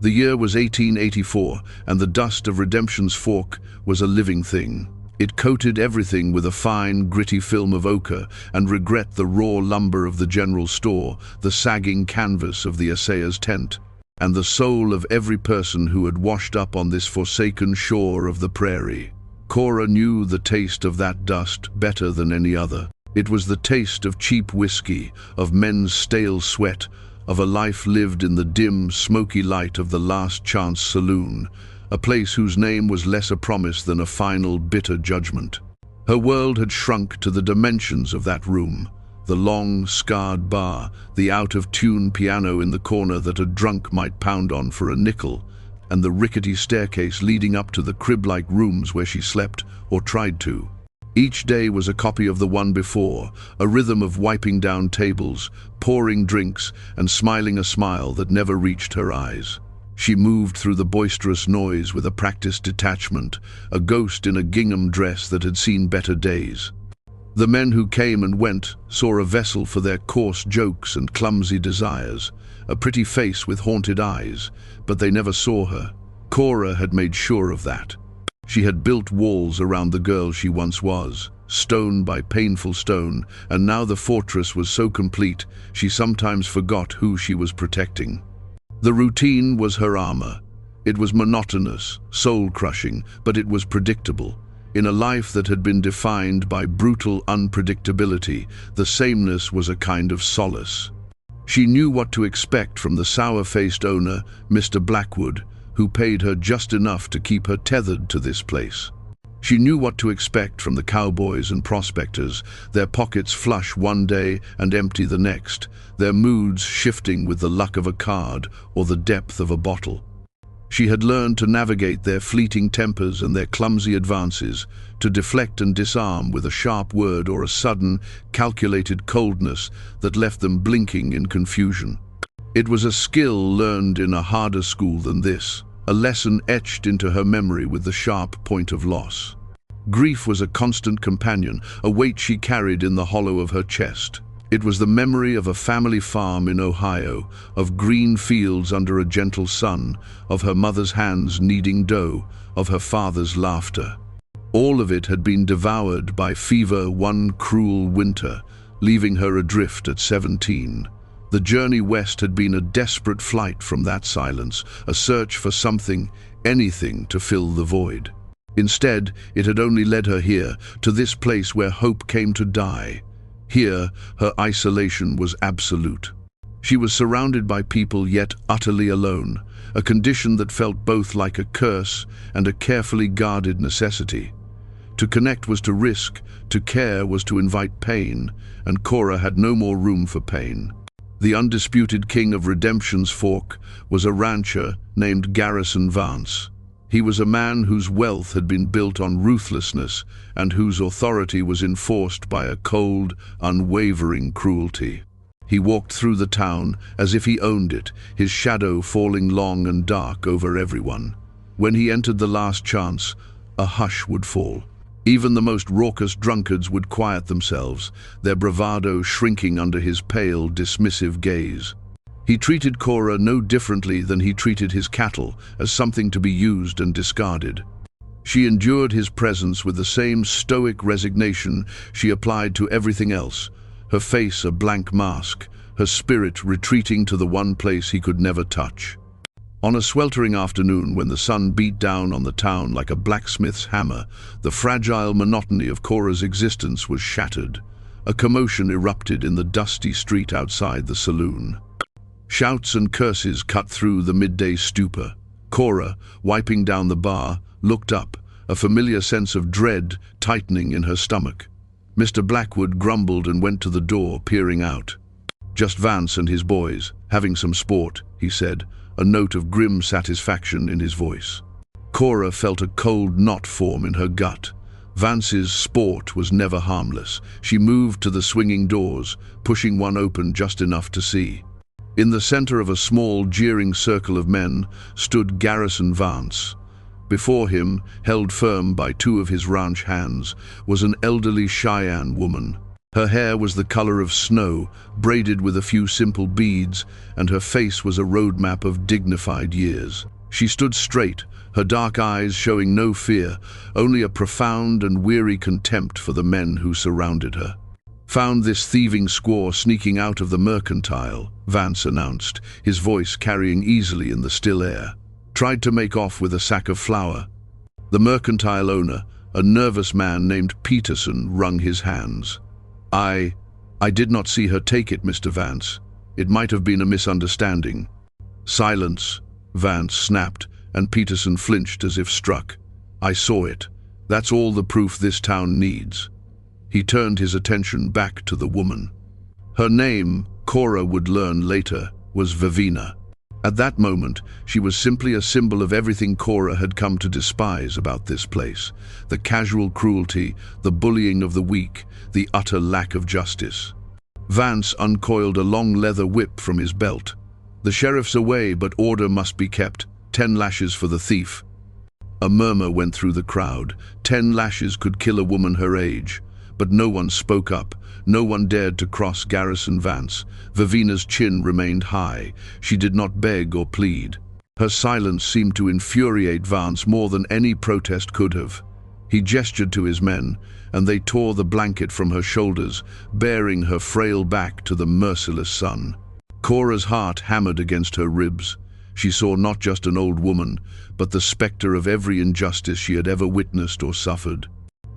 The year was 1884, and the dust of Redemption's Fork was a living thing. It coated everything with a fine, gritty film of ochre, and regret the raw lumber of the general store, the sagging canvas of the assayer's tent, and the soul of every person who had washed up on this forsaken shore of the prairie. Cora knew the taste of that dust better than any other. It was the taste of cheap whiskey, of men's stale sweat, of a life lived in the dim, smoky light of the Last Chance Saloon, a place whose name was less a promise than a final, bitter judgment. Her world had shrunk to the dimensions of that room. The long, scarred bar, the out-of-tune piano in the corner that a drunk might pound on for a nickel, and the rickety staircase leading up to the crib-like rooms where she slept, or tried to. Each day was a copy of the one before, a rhythm of wiping down tables, pouring drinks, and smiling a smile that never reached her eyes. She moved through the boisterous noise with a practiced detachment, a ghost in a gingham dress that had seen better days. The men who came and went saw a vessel for their coarse jokes and clumsy desires, a pretty face with haunted eyes, but they never saw her. Cora had made sure of that. She had built walls around the girl she once was, stone by painful stone, and now the fortress was so complete she sometimes forgot who she was protecting. The routine was her armor. It was monotonous, soul-crushing, but it was predictable. In a life that had been defined by brutal unpredictability, the sameness was a kind of solace. She knew what to expect from the sour-faced owner, Mr. Blackwood, who paid her just enough to keep her tethered to this place. She knew what to expect from the cowboys and prospectors, their pockets flush one day and empty the next, their moods shifting with the luck of a card or the depth of a bottle. She had learned to navigate their fleeting tempers and their clumsy advances, to deflect and disarm with a sharp word or a sudden, calculated coldness that left them blinking in confusion. It was a skill learned in a harder school than this, a lesson etched into her memory with the sharp point of loss. Grief was a constant companion, a weight she carried in the hollow of her chest. It was the memory of a family farm in Ohio, of green fields under a gentle sun, of her mother's hands kneading dough, of her father's laughter. All of it had been devoured by fever one cruel winter, leaving her adrift at 17. The journey west had been a desperate flight from that silence, a search for something, anything to fill the void. Instead, it had only led her here, to this place where hope came to die. Here, her isolation was absolute. She was surrounded by people yet utterly alone, a condition that felt both like a curse and a carefully guarded necessity. To connect was to risk, to care was to invite pain, and Cora had no more room for pain. The undisputed king of Redemption's Fork was a rancher named Garrison Vance. He was a man whose wealth had been built on ruthlessness and whose authority was enforced by a cold, unwavering cruelty. He walked through the town as if he owned it, his shadow falling long and dark over everyone. When he entered the Last Chance, a hush would fall. Even the most raucous drunkards would quiet themselves, their bravado shrinking under his pale, dismissive gaze. He treated Cora no differently than he treated his cattle, as something to be used and discarded. She endured his presence with the same stoic resignation she applied to everything else, her face a blank mask, her spirit retreating to the one place he could never touch. On a sweltering afternoon when the sun beat down on the town like a blacksmith's hammer, the fragile monotony of Cora's existence was shattered. A commotion erupted in the dusty street outside the saloon. Shouts and curses cut through the midday stupor. Cora, wiping down the bar, looked up, a familiar sense of dread tightening in her stomach. Mr. Blackwood grumbled and went to the door, peering out. "Just Vance and his boys, having some sport," he said, a note of grim satisfaction in his voice. Cora felt a cold knot form in her gut. Vance's sport was never harmless. She moved to the swinging doors, pushing one open just enough to see. In the center of a small, jeering circle of men stood Garrison Vance. Before him, held firm by two of his ranch hands, was an elderly Cheyenne woman. Her hair was the color of snow, braided with a few simple beads, and her face was a roadmap of dignified years. She stood straight, her dark eyes showing no fear, only a profound and weary contempt for the men who surrounded her. "Found this thieving squaw sneaking out of the mercantile," Vance announced, his voice carrying easily in the still air. "Tried to make off with a sack of flour." The mercantile owner, a nervous man named Peterson, wrung his hands. I did not see her take it, Mr. Vance. It might have been a misunderstanding." "Silence," Vance snapped, and Peterson flinched as if struck. "I saw it. That's all the proof this town needs." He turned his attention back to the woman. Her name, Cora would learn later, was Vivina. At that moment, she was simply a symbol of everything Cora had come to despise about this place: the casual cruelty, the bullying of the weak, the utter lack of justice. Vance uncoiled a long leather whip from his belt. "The sheriff's away, but order must be kept. 10 lashes for the thief." A murmur went through the crowd. 10 lashes could kill a woman her age. But no one spoke up. No one dared to cross Garrison Vance. Vivina's chin remained high. She did not beg or plead. Her silence seemed to infuriate Vance more than any protest could have. He gestured to his men, and they tore the blanket from her shoulders, bearing her frail back to the merciless sun. Cora's heart hammered against her ribs. She saw not just an old woman, but the specter of every injustice she had ever witnessed or suffered.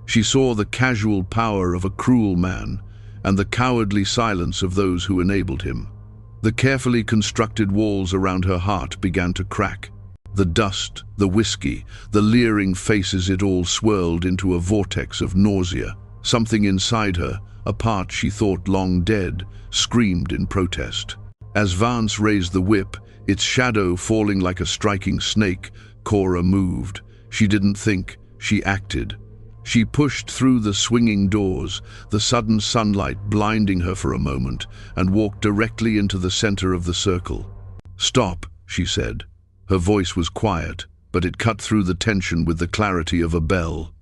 She saw the casual power of a cruel man, and the cowardly silence of those who enabled him. The carefully constructed walls around her heart began to crack. The dust, the whiskey, the leering faces, it all swirled into a vortex of nausea. Something inside her, a part she thought long dead, screamed in protest. As Vance raised the whip, its shadow falling like a striking snake, Cora moved. She didn't think, she acted. She pushed through the swinging doors, the sudden sunlight blinding her for a moment, and walked directly into the center of the circle. "Stop," she said. Her voice was quiet, but it cut through the tension with the clarity of a bell.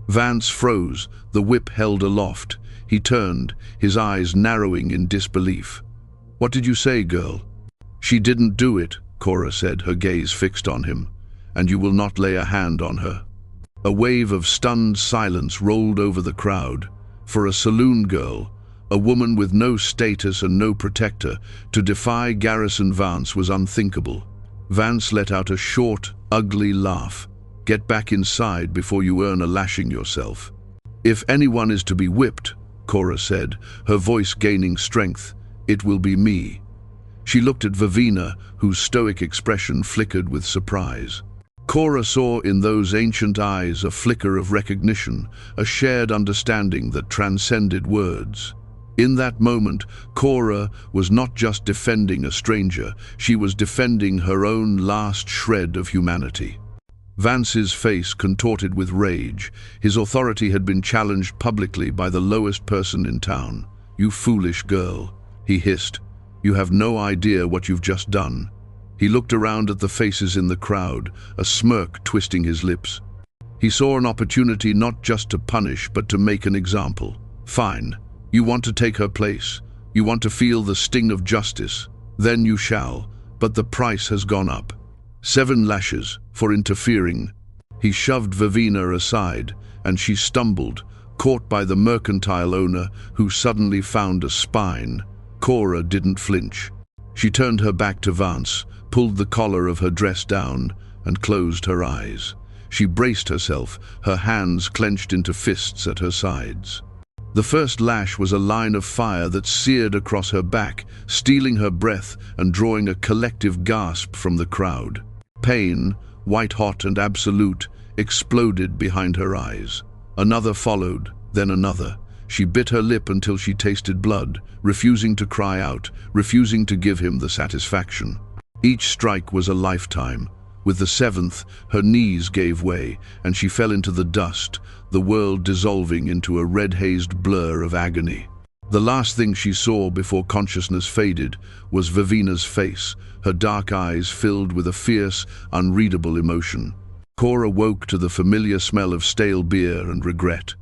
Vance froze, the whip held aloft. He turned, his eyes narrowing in disbelief. "What did you say, girl?" "She didn't do it," Cora said, her gaze fixed on him. "And you will not lay a hand on her." A wave of stunned silence rolled over the crowd. For a saloon girl, a woman with no status and no protector, to defy Garrison Vance was unthinkable. Vance let out a short, ugly laugh. "Get back inside before you earn a lashing yourself." "If anyone is to be whipped," Cora said, her voice gaining strength, "it will be me." She looked at Vivina, whose stoic expression flickered with surprise. Cora saw in those ancient eyes a flicker of recognition, a shared understanding that transcended words. In that moment, Cora was not just defending a stranger, she was defending her own last shred of humanity. Vance's face contorted with rage. His authority had been challenged publicly by the lowest person in town. "You foolish girl," he hissed. "You have no idea what you've just done." He looked around at the faces in the crowd, a smirk twisting his lips. He saw an opportunity not just to punish, but to make an example. "Fine. You want to take her place. You want to feel the sting of justice. Then you shall, but the price has gone up. 7 lashes for interfering." He shoved Vivina aside, and she stumbled, caught by the mercantile owner, who suddenly found a spine. Cora didn't flinch. She turned her back to Vance, pulled the collar of her dress down, and closed her eyes. She braced herself, her hands clenched into fists at her sides. The first lash was a line of fire that seared across her back, stealing her breath and drawing a collective gasp from the crowd. Pain, white-hot and absolute, exploded behind her eyes. Another followed, then another. She bit her lip until she tasted blood, refusing to cry out, refusing to give him the satisfaction. Each strike was a lifetime. With the 7th, her knees gave way, and she fell into the dust, the world dissolving into a red-hazed blur of agony. The last thing she saw before consciousness faded was Vivina's face, her dark eyes filled with a fierce, unreadable emotion. Cora woke to the familiar smell of stale beer and regret.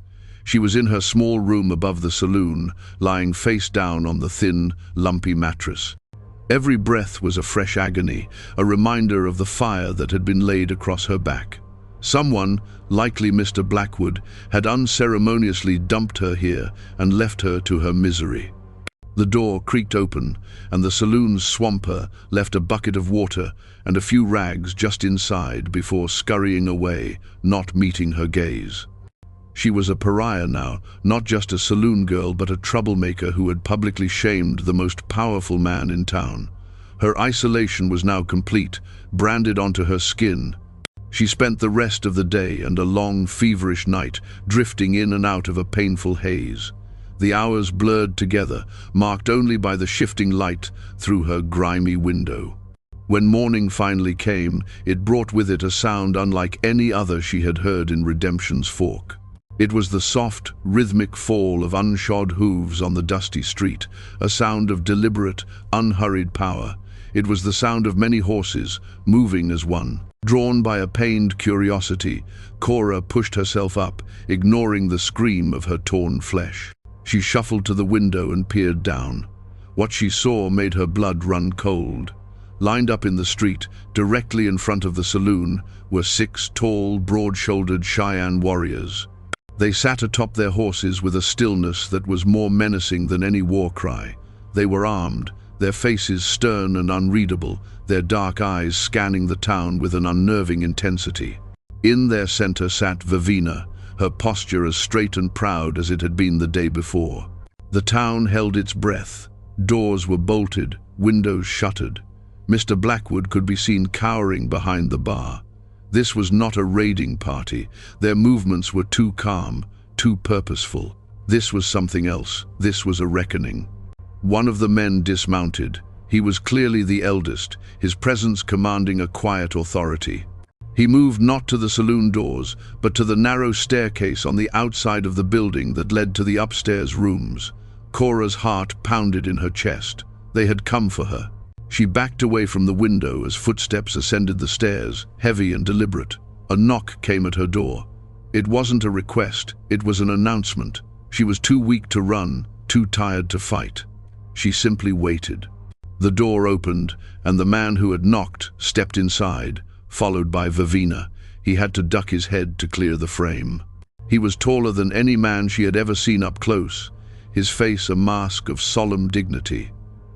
She was in her small room above the saloon, lying face down on the thin, lumpy mattress. Every breath was a fresh agony, a reminder of the fire that had been laid across her back. Someone, likely Mr. Blackwood, had unceremoniously dumped her here and left her to her misery. The door creaked open, and the saloon's swamper left a bucket of water and a few rags just inside before scurrying away, not meeting her gaze. She was a pariah now, not just a saloon girl but a troublemaker who had publicly shamed the most powerful man in town. Her isolation was now complete, branded onto her skin. She spent the rest of the day and a long, feverish night drifting in and out of a painful haze. The hours blurred together, marked only by the shifting light through her grimy window. When morning finally came, it brought with it a sound unlike any other she had heard in Redemption's Fork. It was the soft, rhythmic fall of unshod hooves on the dusty street, a sound of deliberate, unhurried power. It was the sound of many horses, moving as one. Drawn by a pained curiosity, Cora pushed herself up, ignoring the scream of her torn flesh. She shuffled to the window and peered down. What she saw made her blood run cold. Lined up in the street, directly in front of the saloon, were 6 tall, broad-shouldered Cheyenne warriors. They sat atop their horses with a stillness that was more menacing than any war cry. They were armed, their faces stern and unreadable, their dark eyes scanning the town with an unnerving intensity. In their center sat Vivina, her posture as straight and proud as it had been the day before. The town held its breath. Doors were bolted, windows shuttered. Mr. Blackwood could be seen cowering behind the bar. This was not a raiding party. Their movements were too calm, too purposeful. This was something else. This was a reckoning. One of the men dismounted. He was clearly the eldest, his presence commanding a quiet authority. He moved not to the saloon doors, but to the narrow staircase on the outside of the building that led to the upstairs rooms. Cora's heart pounded in her chest. They had come for her. She backed away from the window as footsteps ascended the stairs, heavy and deliberate. A knock came at her door. It wasn't a request, it was an announcement. She was too weak to run, too tired to fight. She simply waited. The door opened, and the man who had knocked stepped inside, followed by Vivina. He had to duck his head to clear the frame. He was taller than any man she had ever seen up close, his face a mask of solemn dignity.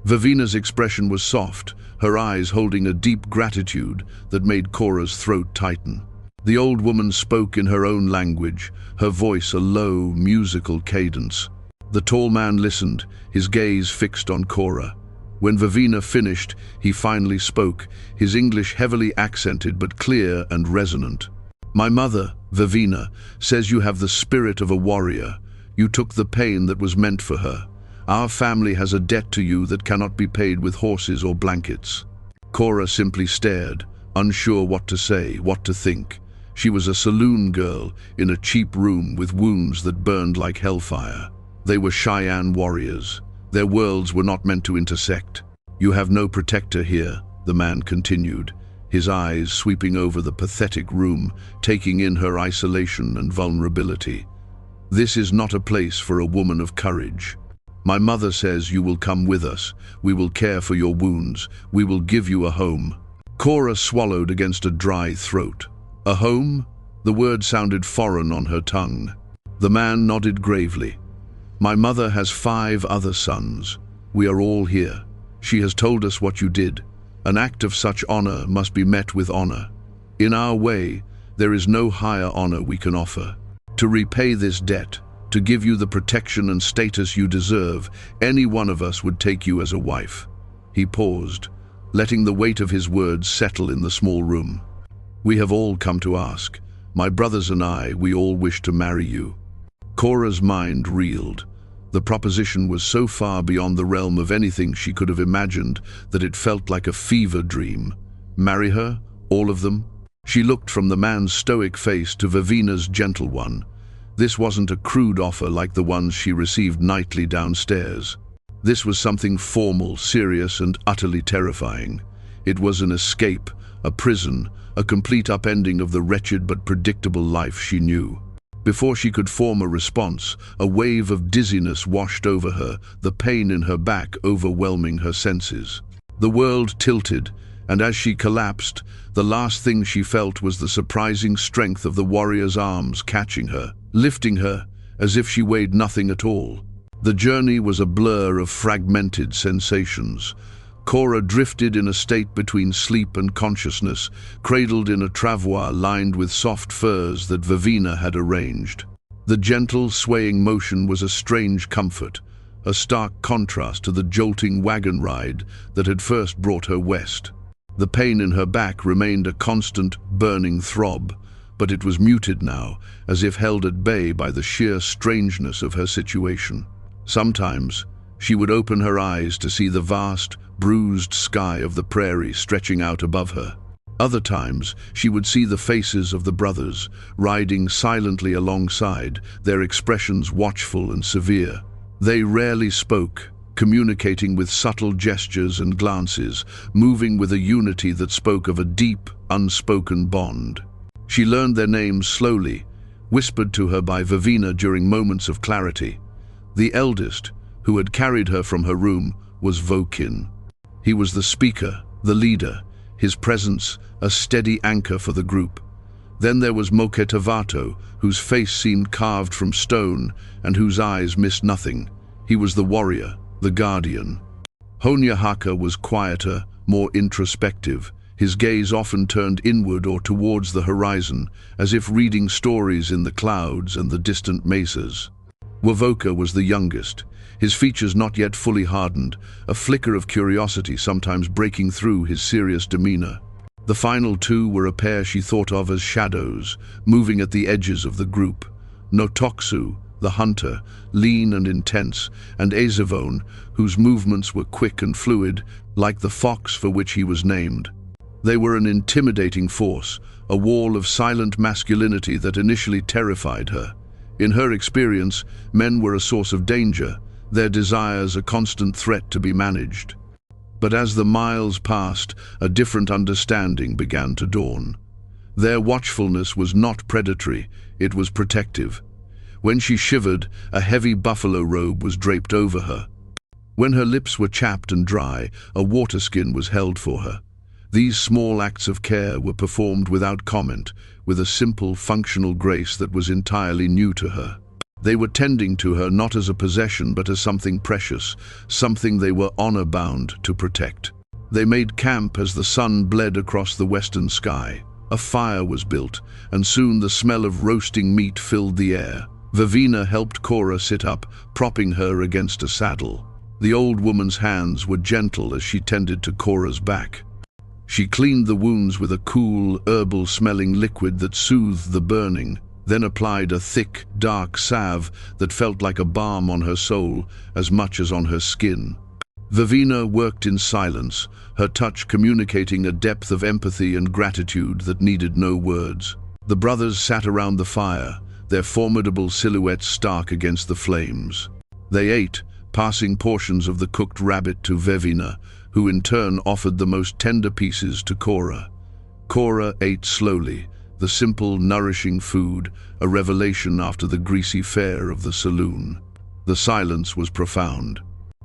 Vivina's expression was soft, her eyes holding a deep gratitude that made Cora's throat tighten. The old woman spoke in her own language, her voice a low, musical cadence. The tall man listened, his gaze fixed on Cora. When Vivina finished, he finally spoke, his English heavily accented but clear and resonant. "My mother, Vivina, says you have the spirit of a warrior. You took the pain that was meant for her. Our family has a debt to you that cannot be paid with horses or blankets." Cora simply stared, unsure what to say, what to think. She was a saloon girl in a cheap room with wounds that burned like hellfire. They were Cheyenne warriors. Their worlds were not meant to intersect. "You have no protector here," the man continued, his eyes sweeping over the pathetic room, taking in her isolation and vulnerability. "This is not a place for a woman of courage. My mother says you will come with us. We will care for your wounds. We will give you a home." Cora swallowed against a dry throat. "A home?" The word sounded foreign on her tongue. The man nodded gravely. "My mother has 5 other sons. We are all here. She has told us what you did. An act of such honor must be met with honor. In our way, there is no higher honor we can offer. To repay this debt, to give you the protection and status you deserve, any one of us would take you as a wife." He paused, letting the weight of his words settle in the small room. "We have all come to ask. My brothers and I, we all wish to marry you." Cora's mind reeled. The proposition was so far beyond the realm of anything she could have imagined that it felt like a fever dream. Marry her? All of them? She looked from the man's stoic face to Vivina's gentle one. This wasn't a crude offer like the ones she received nightly downstairs. This was something formal, serious, and utterly terrifying. It was an escape, a prison, a complete upending of the wretched but predictable life she knew. Before she could form a response, a wave of dizziness washed over her, the pain in her back overwhelming her senses. The world tilted, and as she collapsed, the last thing she felt was the surprising strength of the warrior's arms catching her, lifting her, as if she weighed nothing at all. The journey was a blur of fragmented sensations. Cora drifted in a state between sleep and consciousness, cradled in a travois lined with soft furs that Vivina had arranged. The gentle, swaying motion was a strange comfort, a stark contrast to the jolting wagon ride that had first brought her west. The pain in her back remained a constant, burning throb, but it was muted now, as if held at bay by the sheer strangeness of her situation. Sometimes, she would open her eyes to see the vast, bruised sky of the prairie stretching out above her. Other times, she would see the faces of the brothers, riding silently alongside, their expressions watchful and severe. They rarely spoke, communicating with subtle gestures and glances, moving with a unity that spoke of a deep, unspoken bond. She learned their names slowly, whispered to her by Vivina during moments of clarity. The eldest, who had carried her from her room, was Vokin. He was the speaker, the leader, his presence a steady anchor for the group. Then there was Moketavato, whose face seemed carved from stone and whose eyes missed nothing. He was the warrior, the guardian. Honyahaka was quieter, more introspective, his gaze often turned inward or towards the horizon, as if reading stories in the clouds and the distant mesas. Wovoka was the youngest, his features not yet fully hardened, a flicker of curiosity sometimes breaking through his serious demeanor. The final two were a pair she thought of as shadows, moving at the edges of the group. Notoksu, the hunter, lean and intense, and Ezevone, whose movements were quick and fluid, like the fox for which he was named. They were an intimidating force, a wall of silent masculinity that initially terrified her. In her experience, men were a source of danger, their desires a constant threat to be managed. But as the miles passed, a different understanding began to dawn. Their watchfulness was not predatory, it was protective. When she shivered, a heavy buffalo robe was draped over her. When her lips were chapped and dry, a waterskin was held for her. These small acts of care were performed without comment, with a simple, functional grace that was entirely new to her. They were tending to her not as a possession but as something precious, something they were honor-bound to protect. They made camp as the sun bled across the western sky. A fire was built, and soon the smell of roasting meat filled the air. Vivina helped Cora sit up, propping her against a saddle. The old woman's hands were gentle as she tended to Cora's back. She cleaned the wounds with a cool, herbal-smelling liquid that soothed the burning, then applied a thick, dark salve that felt like a balm on her soul as much as on her skin. Vivina worked in silence, her touch communicating a depth of empathy and gratitude that needed no words. The brothers sat around the fire, their formidable silhouettes stark against the flames. They ate, passing portions of the cooked rabbit to Vivina, who in turn offered the most tender pieces to Cora. Cora ate slowly, the simple, nourishing food, a revelation after the greasy fare of the saloon. The silence was profound.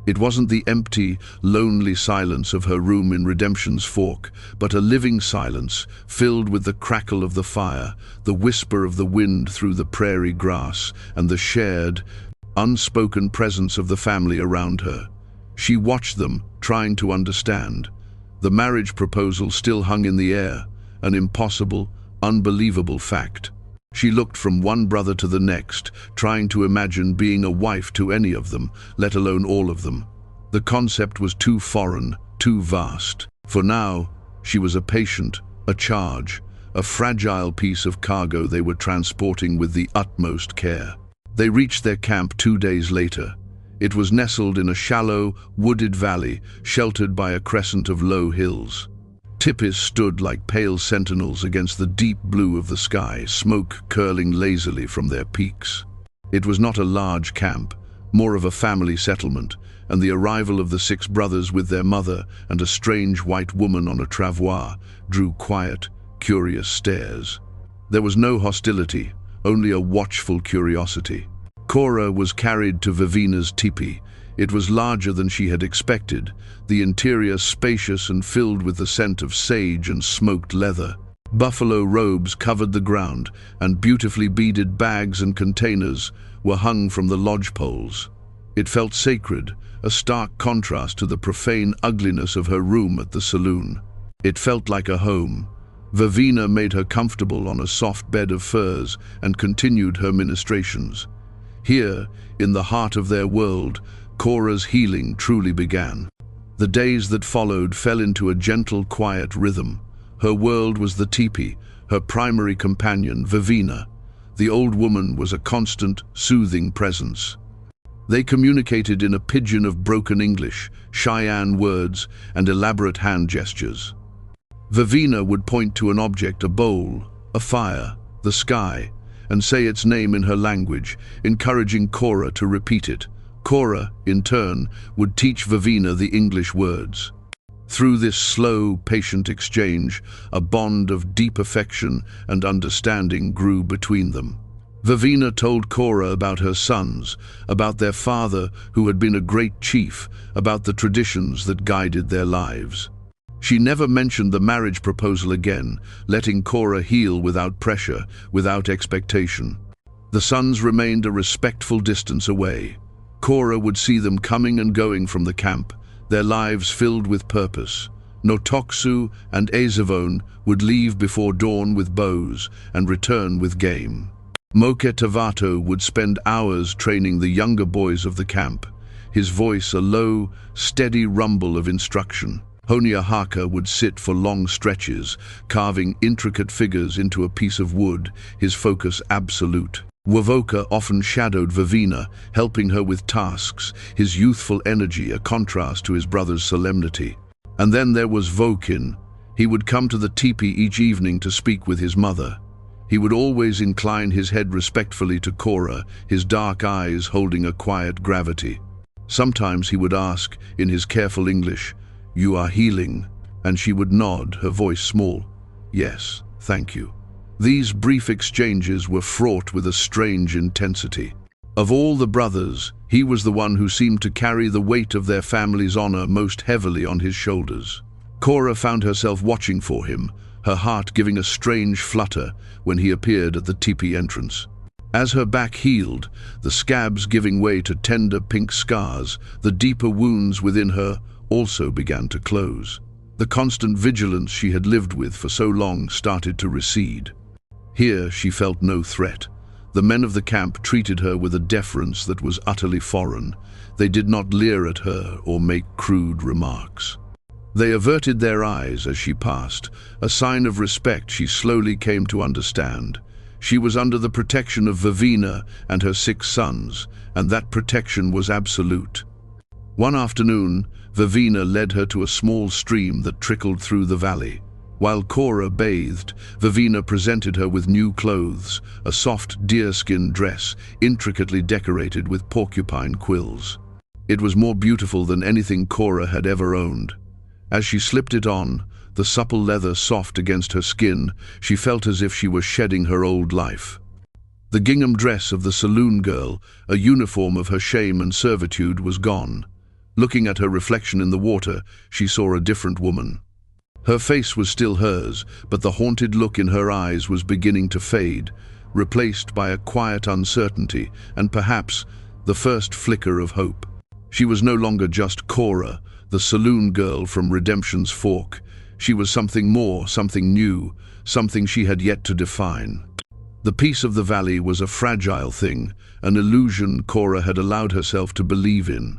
It wasn't the empty, lonely silence of her room in Redemption's Fork, but a living silence filled with the crackle of the fire, the whisper of the wind through the prairie grass, and the shared, unspoken presence of the family around her. She watched them, trying to understand. The marriage proposal still hung in the air, an impossible, unbelievable fact. She looked from one brother to the next, trying to imagine being a wife to any of them, let alone all of them. The concept was too foreign, too vast. For now, she was a patient, a charge, a fragile piece of cargo they were transporting with the utmost care. They reached their camp 2 days later. It was nestled in a shallow, wooded valley, sheltered by a crescent of low hills. Tipis stood like pale sentinels against the deep blue of the sky, smoke curling lazily from their peaks. It was not a large camp, more of a family settlement, and the arrival of the 6 brothers with their mother and a strange white woman on a travois drew quiet, curious stares. There was no hostility, only a watchful curiosity. Cora was carried to Vivina's teepee. It was larger than she had expected, the interior spacious and filled with the scent of sage and smoked leather. Buffalo robes covered the ground, and beautifully beaded bags and containers were hung from the lodge poles. It felt sacred, a stark contrast to the profane ugliness of her room at the saloon. It felt like a home. Vivina made her comfortable on a soft bed of furs and continued her ministrations. Here, in the heart of their world, Cora's healing truly began. The days that followed fell into a gentle, quiet rhythm. Her world was the teepee, her primary companion, Vivina. The old woman was a constant, soothing presence. They communicated in a pidgin of broken English, Cheyenne words, and elaborate hand gestures. Vivina would point to an object, a bowl, a fire, the sky, and say its name in her language, encouraging Cora to repeat it. Cora, in turn, would teach Vivina the English words. Through this slow, patient exchange, a bond of deep affection and understanding grew between them. Vivina told Cora about her sons, about their father who had been a great chief, about the traditions that guided their lives. She never mentioned the marriage proposal again, letting Cora heal without pressure, without expectation. The sons remained a respectful distance away. Cora would see them coming and going from the camp, their lives filled with purpose. Notoksu and Azavone would leave before dawn with bows and return with game. Moketavato would spend hours training the younger boys of the camp, his voice a low, steady rumble of instruction. Honiahaka would sit for long stretches, carving intricate figures into a piece of wood, his focus absolute. Wovoka often shadowed Vivina, helping her with tasks, his youthful energy a contrast to his brother's solemnity. And then there was Vokin. He would come to the teepee each evening to speak with his mother. He would always incline his head respectfully to Cora, his dark eyes holding a quiet gravity. Sometimes he would ask, in his careful English, "You are healing?" And she would nod, her voice small, "Yes, thank you." These brief exchanges were fraught with a strange intensity. Of all the brothers, he was the one who seemed to carry the weight of their family's honor most heavily on his shoulders. Cora found herself watching for him, her heart giving a strange flutter when he appeared at the teepee entrance. As her back healed, the scabs giving way to tender pink scars, the deeper wounds within her also began to close. The constant vigilance she had lived with for so long started to recede. Here she felt no threat. The men of the camp treated her with a deference that was utterly foreign. They did not leer at her or make crude remarks. They averted their eyes as she passed, a sign of respect she slowly came to understand. She was under the protection of Vivina and her 6 sons, and that protection was absolute. One afternoon, Vivina led her to a small stream that trickled through the valley. While Cora bathed, Vivina presented her with new clothes, a soft deerskin dress, intricately decorated with porcupine quills. It was more beautiful than anything Cora had ever owned. As she slipped it on, the supple leather soft against her skin, she felt as if she were shedding her old life. The gingham dress of the saloon girl, a uniform of her shame and servitude, was gone. Looking at her reflection in the water, she saw a different woman. Her face was still hers, but the haunted look in her eyes was beginning to fade, replaced by a quiet uncertainty and perhaps the first flicker of hope. She was no longer just Cora, the saloon girl from Redemption's Fork. She was something more, something new, something she had yet to define. The peace of the valley was a fragile thing, an illusion Cora had allowed herself to believe in.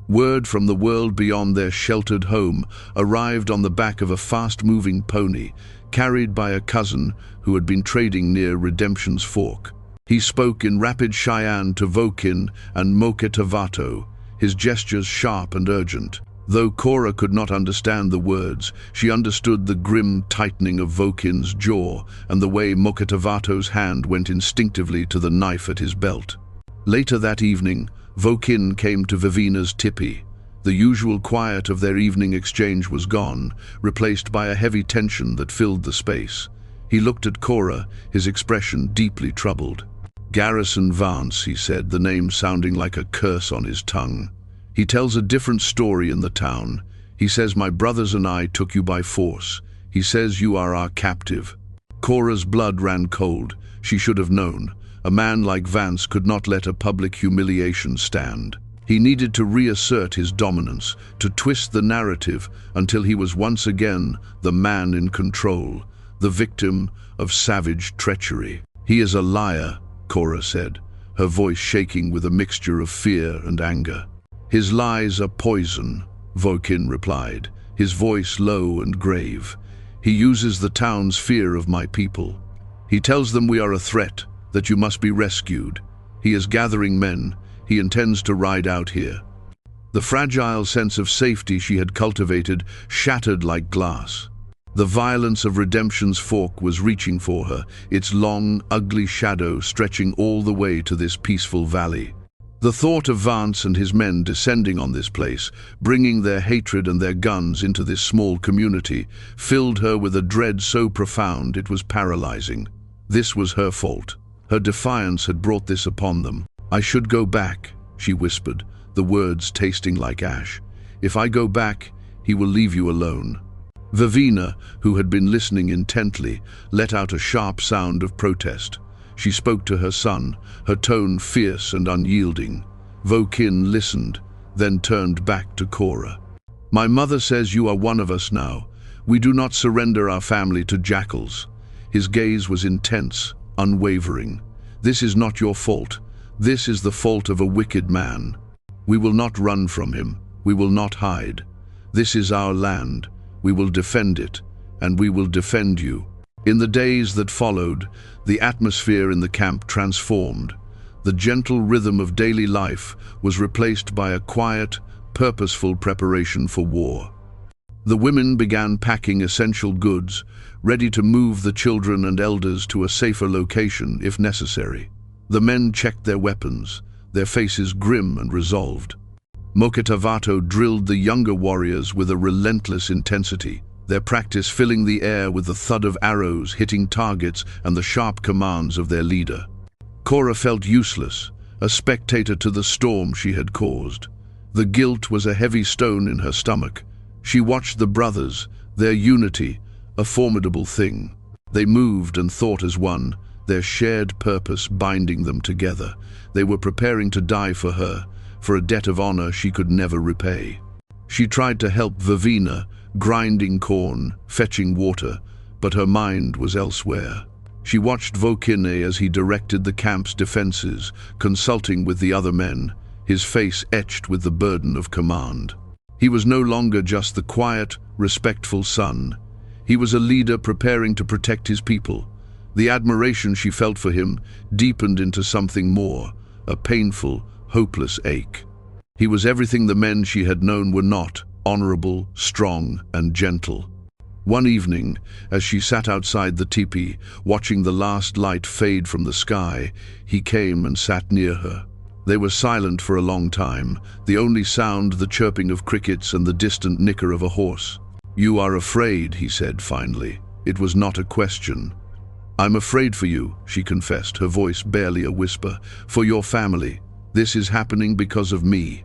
Word from the world beyond their sheltered home arrived on the back of a fast-moving pony, carried by a cousin who had been trading near Redemption's Fork. He spoke in rapid Cheyenne to Vokin and Moketavato, his gestures sharp and urgent. Though Cora could not understand the words, she understood the grim tightening of Vokin's jaw and the way Moketavato's hand went instinctively to the knife at his belt. Later that evening, Vokin came to Vivina's teepee. The usual quiet of their evening exchange was gone, replaced by a heavy tension that filled the space. He looked at Cora, his expression deeply troubled. Garrison Vance, he said, the name sounding like a curse on his tongue. He tells a different story in the town. He says my brothers and I took you by force. He says you are our captive. Cora's blood ran cold. She should have known. A man like Vance could not let a public humiliation stand. He needed to reassert his dominance, to twist the narrative until he was once again the man in control, the victim of savage treachery. He is a liar, Cora said, her voice shaking with a mixture of fear and anger. His lies are poison, Vokin replied, his voice low and grave. He uses the town's fear of my people. He tells them we are a threat, that you must be rescued. He is gathering men. He intends to ride out here. The fragile sense of safety she had cultivated shattered like glass. The violence of Redemption's Fork was reaching for her, its long, ugly shadow stretching all the way to this peaceful valley. The thought of Vance and his men descending on this place, bringing their hatred and their guns into this small community, filled her with a dread so profound it was paralyzing. This was her fault. Her defiance had brought this upon them. I should go back, she whispered, the words tasting like ash. If I go back, he will leave you alone. Vivina, who had been listening intently, let out a sharp sound of protest. She spoke to her son, her tone fierce and unyielding. Vokin listened, then turned back to Cora. My mother says you are one of us now. We do not surrender our family to jackals. His gaze was intense, unwavering. This is not your fault. This is the fault of a wicked man. We will not run from him. We will not hide. This is our land. We will defend it, and we will defend you. In the days that followed, the atmosphere in the camp transformed. The gentle rhythm of daily life was replaced by a quiet, purposeful preparation for war. The women began packing essential goods, ready to move the children and elders to a safer location if necessary. The men checked their weapons, their faces grim and resolved. Mokitavato drilled the younger warriors with a relentless intensity, their practice filling the air with the thud of arrows hitting targets and the sharp commands of their leader. Cora felt useless, a spectator to the storm she had caused. The guilt was a heavy stone in her stomach. She watched the brothers, their unity, a formidable thing. They moved and thought as one, their shared purpose binding them together. They were preparing to die for her, for a debt of honor she could never repay. She tried to help Vivina, grinding corn, fetching water, but her mind was elsewhere. She watched Vokine as he directed the camp's defenses, consulting with the other men, his face etched with the burden of command. He was no longer just the quiet, respectful son. He was a leader preparing to protect his people. The admiration she felt for him deepened into something more, a painful, hopeless ache. He was everything the men she had known were not, honorable, strong, and gentle. One evening, as she sat outside the teepee, watching the last light fade from the sky, he came and sat near her. They were silent for a long time, the only sound the chirping of crickets and the distant nicker of a horse. "You are afraid," he said finally. It was not a question. "I'm afraid for you," she confessed, her voice barely a whisper. "For your family. This is happening because of me."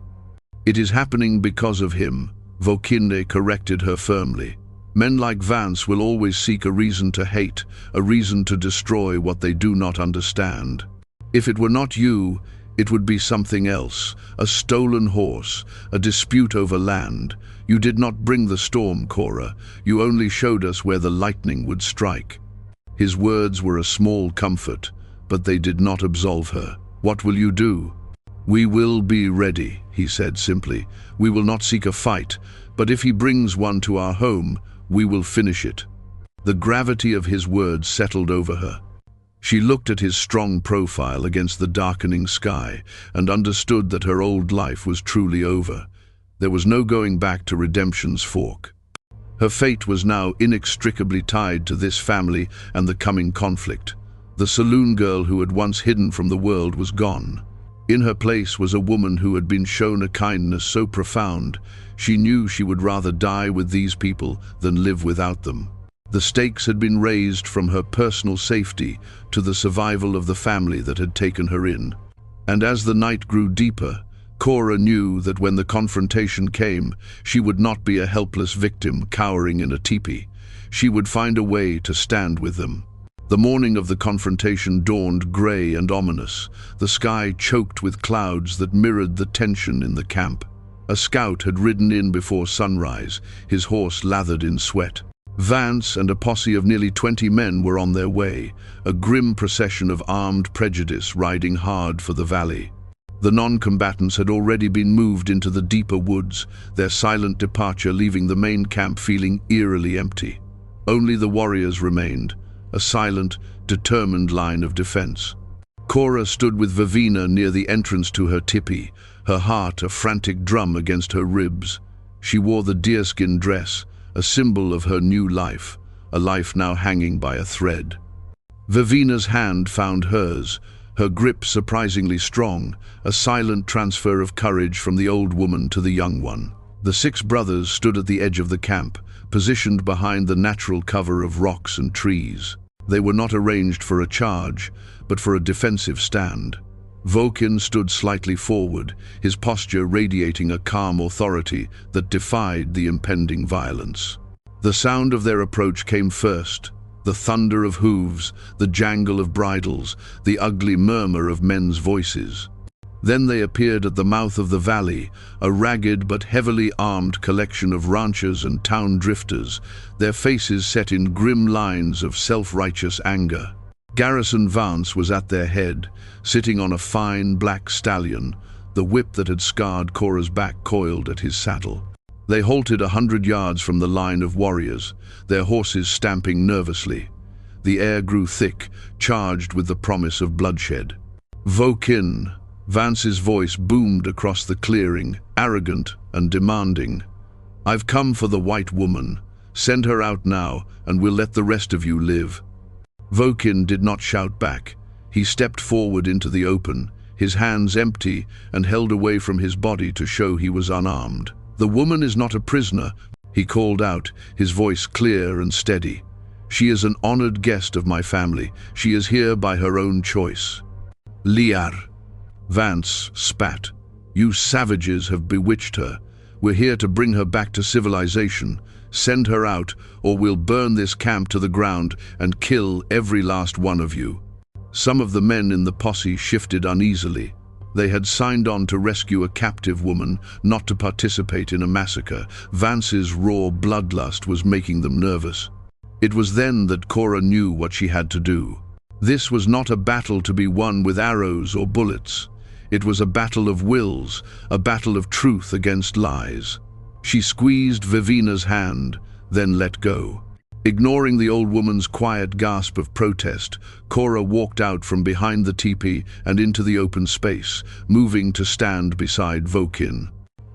"It is happening because of him," Vokinde corrected her firmly. "Men like Vance will always seek a reason to hate, a reason to destroy what they do not understand. If it were not you, it would be something else, a stolen horse, a dispute over land. You did not bring the storm, Cora. You only showed us where the lightning would strike." His words were a small comfort, but they did not absolve her. "What will you do?" "We will be ready," he said simply. "We will not seek a fight, but if he brings one to our home, we will finish it." The gravity of his words settled over her. She looked at his strong profile against the darkening sky and understood that her old life was truly over. There was no going back to Redemption's Fork. Her fate was now inextricably tied to this family and the coming conflict. The saloon girl who had once hidden from the world was gone. In her place was a woman who had been shown a kindness so profound, she knew she would rather die with these people than live without them. The stakes had been raised from her personal safety to the survival of the family that had taken her in. And as the night grew deeper, Cora knew that when the confrontation came, she would not be a helpless victim cowering in a teepee. She would find a way to stand with them. The morning of the confrontation dawned gray and ominous, the sky choked with clouds that mirrored the tension in the camp. A scout had ridden in before sunrise, his horse lathered in sweat. Vance and a posse of nearly 20 men were on their way, a grim procession of armed prejudice riding hard for the valley. The non-combatants had already been moved into the deeper woods, their silent departure leaving the main camp feeling eerily empty. Only the warriors remained, a silent, determined line of defense. Cora stood with Vivina near the entrance to her tipi, her heart a frantic drum against her ribs. She wore the deerskin dress, a symbol of her new life, a life now hanging by a thread. Vivina's hand found hers, her grip surprisingly strong, a silent transfer of courage from the old woman to the young one. The 6 brothers stood at the edge of the camp, positioned behind the natural cover of rocks and trees. They were not arranged for a charge, but for a defensive stand. Vokin stood slightly forward, his posture radiating a calm authority that defied the impending violence. The sound of their approach came first, the thunder of hooves, the jangle of bridles, the ugly murmur of men's voices. Then they appeared at the mouth of the valley, a ragged but heavily armed collection of ranchers and town drifters, their faces set in grim lines of self-righteous anger. Garrison Vance was at their head, sitting on a fine black stallion, the whip that had scarred Cora's back coiled at his saddle. They halted 100 yards from the line of warriors, their horses stamping nervously. The air grew thick, charged with the promise of bloodshed. "Vokin," Vance's voice boomed across the clearing, arrogant and demanding. "I've come for the white woman. Send her out now, and we'll let the rest of you live." Vokin did not shout back. He stepped forward into the open, his hands empty and held away from his body to show he was unarmed. "The woman is not a prisoner," he called out, his voice clear and steady. "She is an honored guest of my family. She is here by her own choice." "Liar," Vance spat. "You savages have bewitched her. We're here to bring her back to civilization. Send her out, or we'll burn this camp to the ground and kill every last one of you." Some of the men in the posse shifted uneasily. They had signed on to rescue a captive woman, not to participate in a massacre. Vance's raw bloodlust was making them nervous. It was then that Cora knew what she had to do. This was not a battle to be won with arrows or bullets. It was a battle of wills, a battle of truth against lies. She squeezed Vivina's hand, then let go. Ignoring the old woman's quiet gasp of protest, Cora walked out from behind the teepee and into the open space, moving to stand beside Vokin.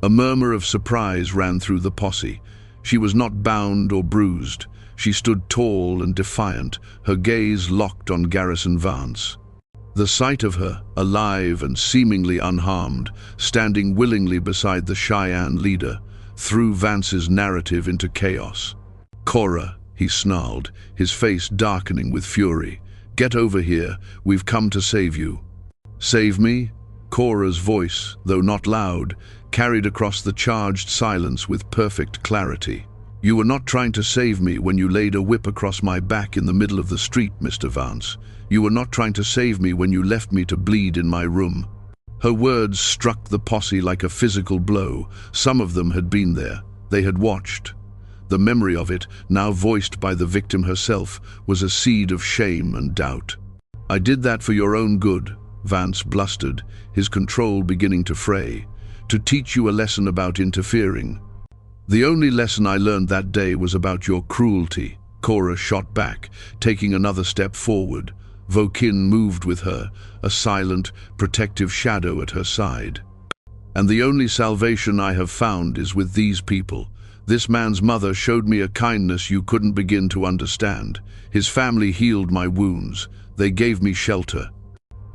A murmur of surprise ran through the posse. She was not bound or bruised. She stood tall and defiant, her gaze locked on Garrison Vance. The sight of her, alive and seemingly unharmed, standing willingly beside the Cheyenne leader, threw Vance's narrative into chaos. "Cora," he snarled, his face darkening with fury. "Get over here. We've come to save you." "Save me?" Cora's voice, though not loud, carried across the charged silence with perfect clarity. "You were not trying to save me when you laid a whip across my back in the middle of the street, Mr. Vance. You were not trying to save me when you left me to bleed in my room." Her words struck the posse like a physical blow. Some of them had been there. They had watched. The memory of it, now voiced by the victim herself, was a seed of shame and doubt. "I did that for your own good," Vance blustered, his control beginning to fray. "To teach you a lesson about interfering." "The only lesson I learned that day was about your cruelty," Cora shot back, taking another step forward. Vokin moved with her, a silent, protective shadow at her side. "And the only salvation I have found is with these people. This man's mother showed me a kindness you couldn't begin to understand. His family healed my wounds. They gave me shelter.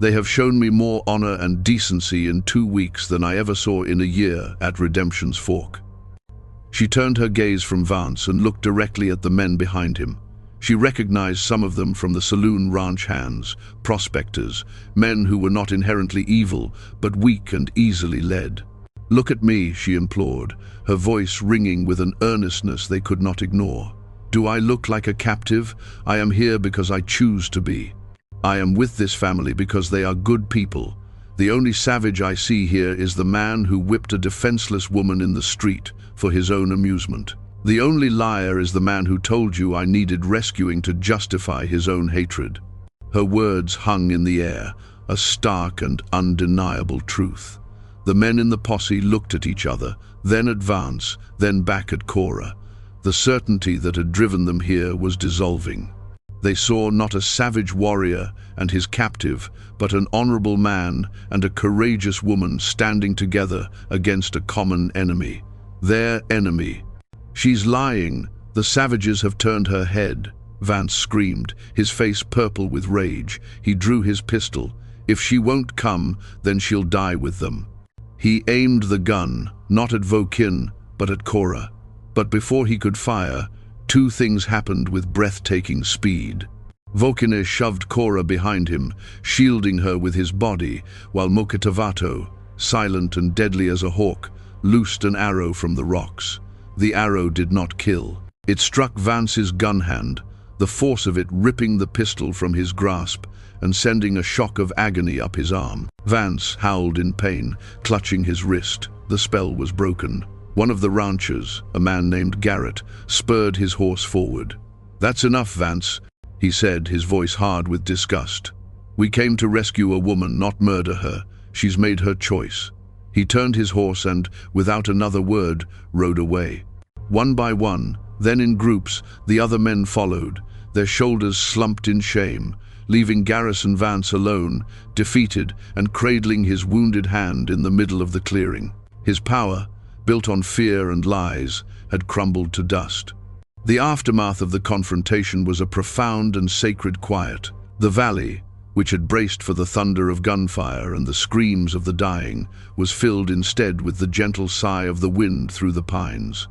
They have shown me more honor and decency in 2 weeks than I ever saw in a year at Redemption's Fork." She turned her gaze from Vance and looked directly at the men behind him. She recognized some of them from the Saloon ranch hands, prospectors, men who were not inherently evil, but weak and easily led. "Look at me," she implored, her voice ringing with an earnestness they could not ignore. "Do I look like a captive? I am here because I choose to be. I am with this family because they are good people. The only savage I see here is the man who whipped a defenseless woman in the street for his own amusement. The only liar is the man who told you I needed rescuing to justify his own hatred." Her words hung in the air, a stark and undeniable truth. The men in the posse looked at each other, then at Vance, then back at Cora. The certainty that had driven them here was dissolving. They saw not a savage warrior and his captive, but an honorable man and a courageous woman standing together against a common enemy. Their enemy. "She's lying. The savages have turned her head," Vance screamed, his face purple with rage. He drew his pistol. "If she won't come, then she'll die with them." He aimed the gun, not at Vokin, but at Cora. But before he could fire, two things happened with breathtaking speed. Vokin shoved Cora behind him, shielding her with his body, while Mokitavato, silent and deadly as a hawk, loosed an arrow from the rocks. The arrow did not kill. It struck Vance's gun hand, the force of it ripping the pistol from his grasp and sending a shock of agony up his arm. Vance howled in pain, clutching his wrist. The spell was broken. One of the ranchers, a man named Garrett, spurred his horse forward. "That's enough, Vance," he said, his voice hard with disgust. "We came to rescue a woman, not murder her. She's made her choice." He turned his horse and, without another word, rode away. One by one, then in groups, the other men followed, their shoulders slumped in shame, leaving Garrison Vance alone, defeated and cradling his wounded hand in the middle of the clearing. His power, built on fear and lies, had crumbled to dust. The aftermath of the confrontation was a profound and sacred quiet. The valley, which had braced for the thunder of gunfire and the screams of the dying, was filled instead with the gentle sigh of the wind through the pines.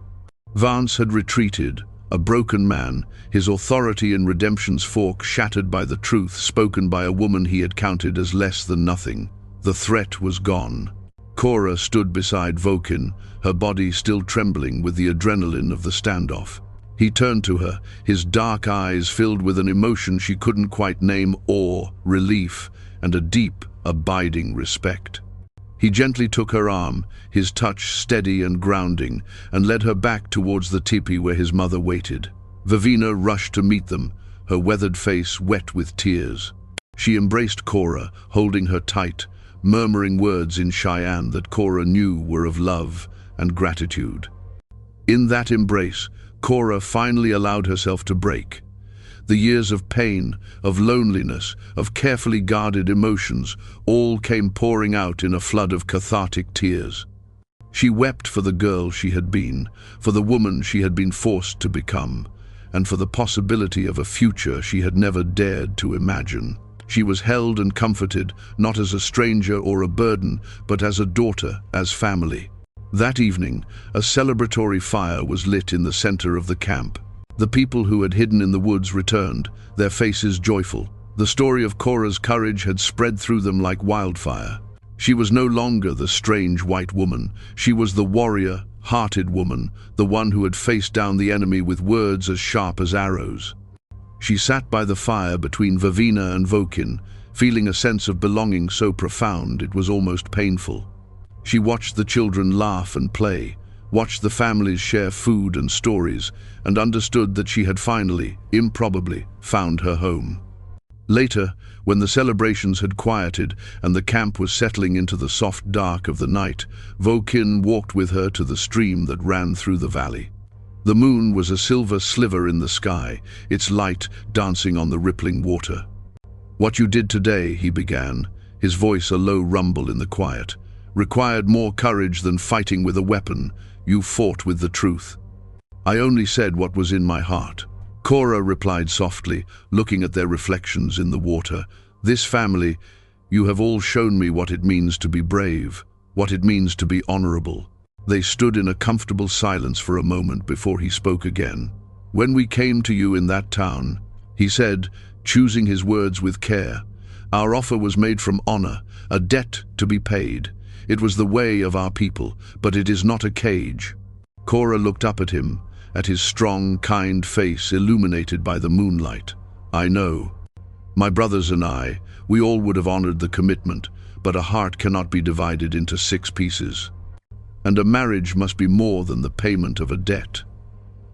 Vance had retreated, a broken man, his authority in Redemption's Fork shattered by the truth spoken by a woman he had counted as less than nothing. The threat was gone. Cora stood beside Vokin, her body still trembling with the adrenaline of the standoff. He turned to her, his dark eyes filled with an emotion she couldn't quite name: awe, relief, and a deep, abiding respect. He gently took her arm, his touch steady and grounding, and led her back towards the teepee where his mother waited. Vivina rushed to meet them, her weathered face wet with tears. She embraced Cora, holding her tight, murmuring words in Cheyenne that Cora knew were of love and gratitude. In that embrace, Cora finally allowed herself to break. The years of pain, of loneliness, of carefully guarded emotions, all came pouring out in a flood of cathartic tears. She wept for the girl she had been, for the woman she had been forced to become, and for the possibility of a future she had never dared to imagine. She was held and comforted, not as a stranger or a burden, but as a daughter, as family. That evening, a celebratory fire was lit in the center of the camp. The people who had hidden in the woods returned, their faces joyful. The story of Cora's courage had spread through them like wildfire. She was no longer the strange white woman. She was the warrior, hearted woman, the one who had faced down the enemy with words as sharp as arrows. She sat by the fire between Vivina and Vokin, feeling a sense of belonging so profound it was almost painful. She watched the children laugh and play, watched the families share food and stories, and understood that she had finally, improbably, found her home. Later, when the celebrations had quieted and the camp was settling into the soft dark of the night, Vokin walked with her to the stream that ran through the valley. The moon was a silver sliver in the sky, its light dancing on the rippling water. "What you did today," he began, his voice a low rumble in the quiet, "required more courage than fighting with a weapon. You fought with the truth." "I only said what was in my heart." Cora replied softly, looking at their reflections in the water. "This family, you have all shown me what it means to be brave, what it means to be honorable." They stood in a comfortable silence for a moment before he spoke again. When we came to you in that town, he said, choosing his words with care, our offer was made from honor, a debt to be paid. It was the way of our people, but it is not a cage. Cora looked up at him, at his strong, kind face illuminated by the moonlight. I know. My brothers and I, we all would have honored the commitment, but a heart cannot be divided into 6 pieces. And a marriage must be more than the payment of a debt.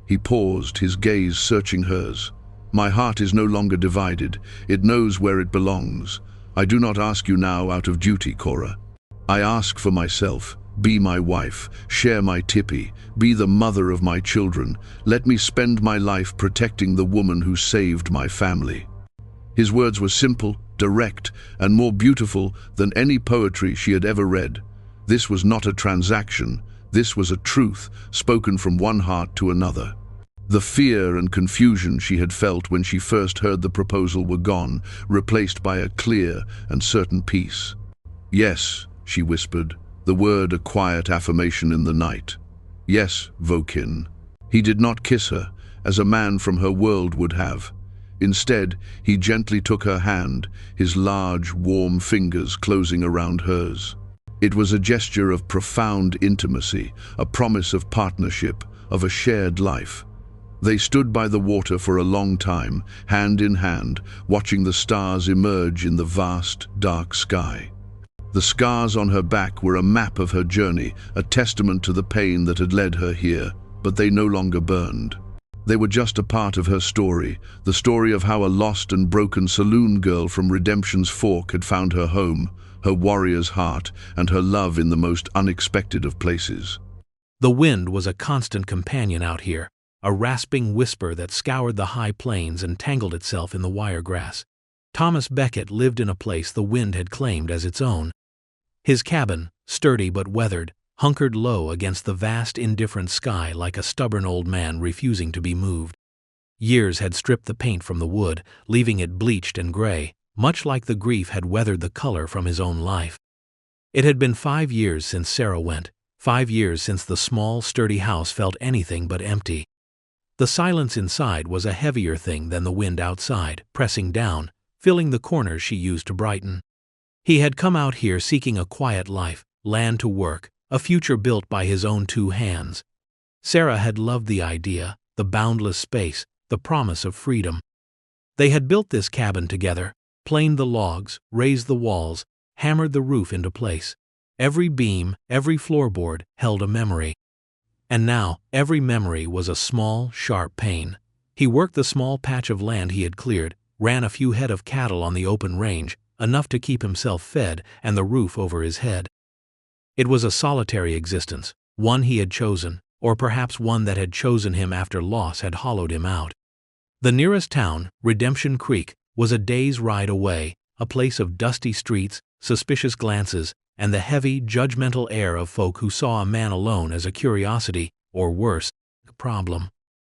He paused, his gaze searching hers. My heart is no longer divided. It knows where it belongs. I do not ask you now out of duty, Cora. I ask for myself. Be my wife, share my tipi, be the mother of my children. Let me spend my life protecting the woman who saved my family. His words were simple, direct, and more beautiful than any poetry she had ever read. This was not a transaction. This was a truth, spoken from one heart to another. The fear and confusion she had felt when she first heard the proposal were gone, replaced by a clear and certain peace. Yes, she whispered, the word a quiet affirmation in the night. Yes, Vokin. He did not kiss her, as a man from her world would have. Instead, he gently took her hand, his large, warm fingers closing around hers. It was a gesture of profound intimacy, a promise of partnership, of a shared life. They stood by the water for a long time, hand in hand, watching the stars emerge in the vast, dark sky. The scars on her back were a map of her journey, a testament to the pain that had led her here, but they no longer burned. They were just a part of her story, the story of how a lost and broken saloon girl from Redemption's Fork had found her home, her warrior's heart, and her love in the most unexpected of places. The wind was a constant companion out here, a rasping whisper that scoured the high plains and tangled itself in the wiregrass. Thomas Beckett lived in a place the wind had claimed as its own. His cabin, sturdy but weathered, hunkered low against the vast, indifferent sky like a stubborn old man refusing to be moved. Years had stripped the paint from the wood, leaving it bleached and gray, much like the grief had weathered the color from his own life. It had been 5 years since Sarah went, 5 years since the small, sturdy house felt anything but empty. The silence inside was a heavier thing than the wind outside, pressing down, filling the corners she used to brighten. He had come out here seeking a quiet life, land to work, a future built by his own 2 hands. Sarah had loved the idea, the boundless space, the promise of freedom. They had built this cabin together, planed the logs, raised the walls, hammered the roof into place. Every beam, every floorboard held a memory. And now, every memory was a small, sharp pain. He worked the small patch of land he had cleared, ran a few head of cattle on the open range, enough to keep himself fed and the roof over his head. It was a solitary existence, one he had chosen, or perhaps one that had chosen him after loss had hollowed him out. The nearest town, Redemption Creek, was a day's ride away, a place of dusty streets, suspicious glances, and the heavy, judgmental air of folk who saw a man alone as a curiosity, or worse, a problem.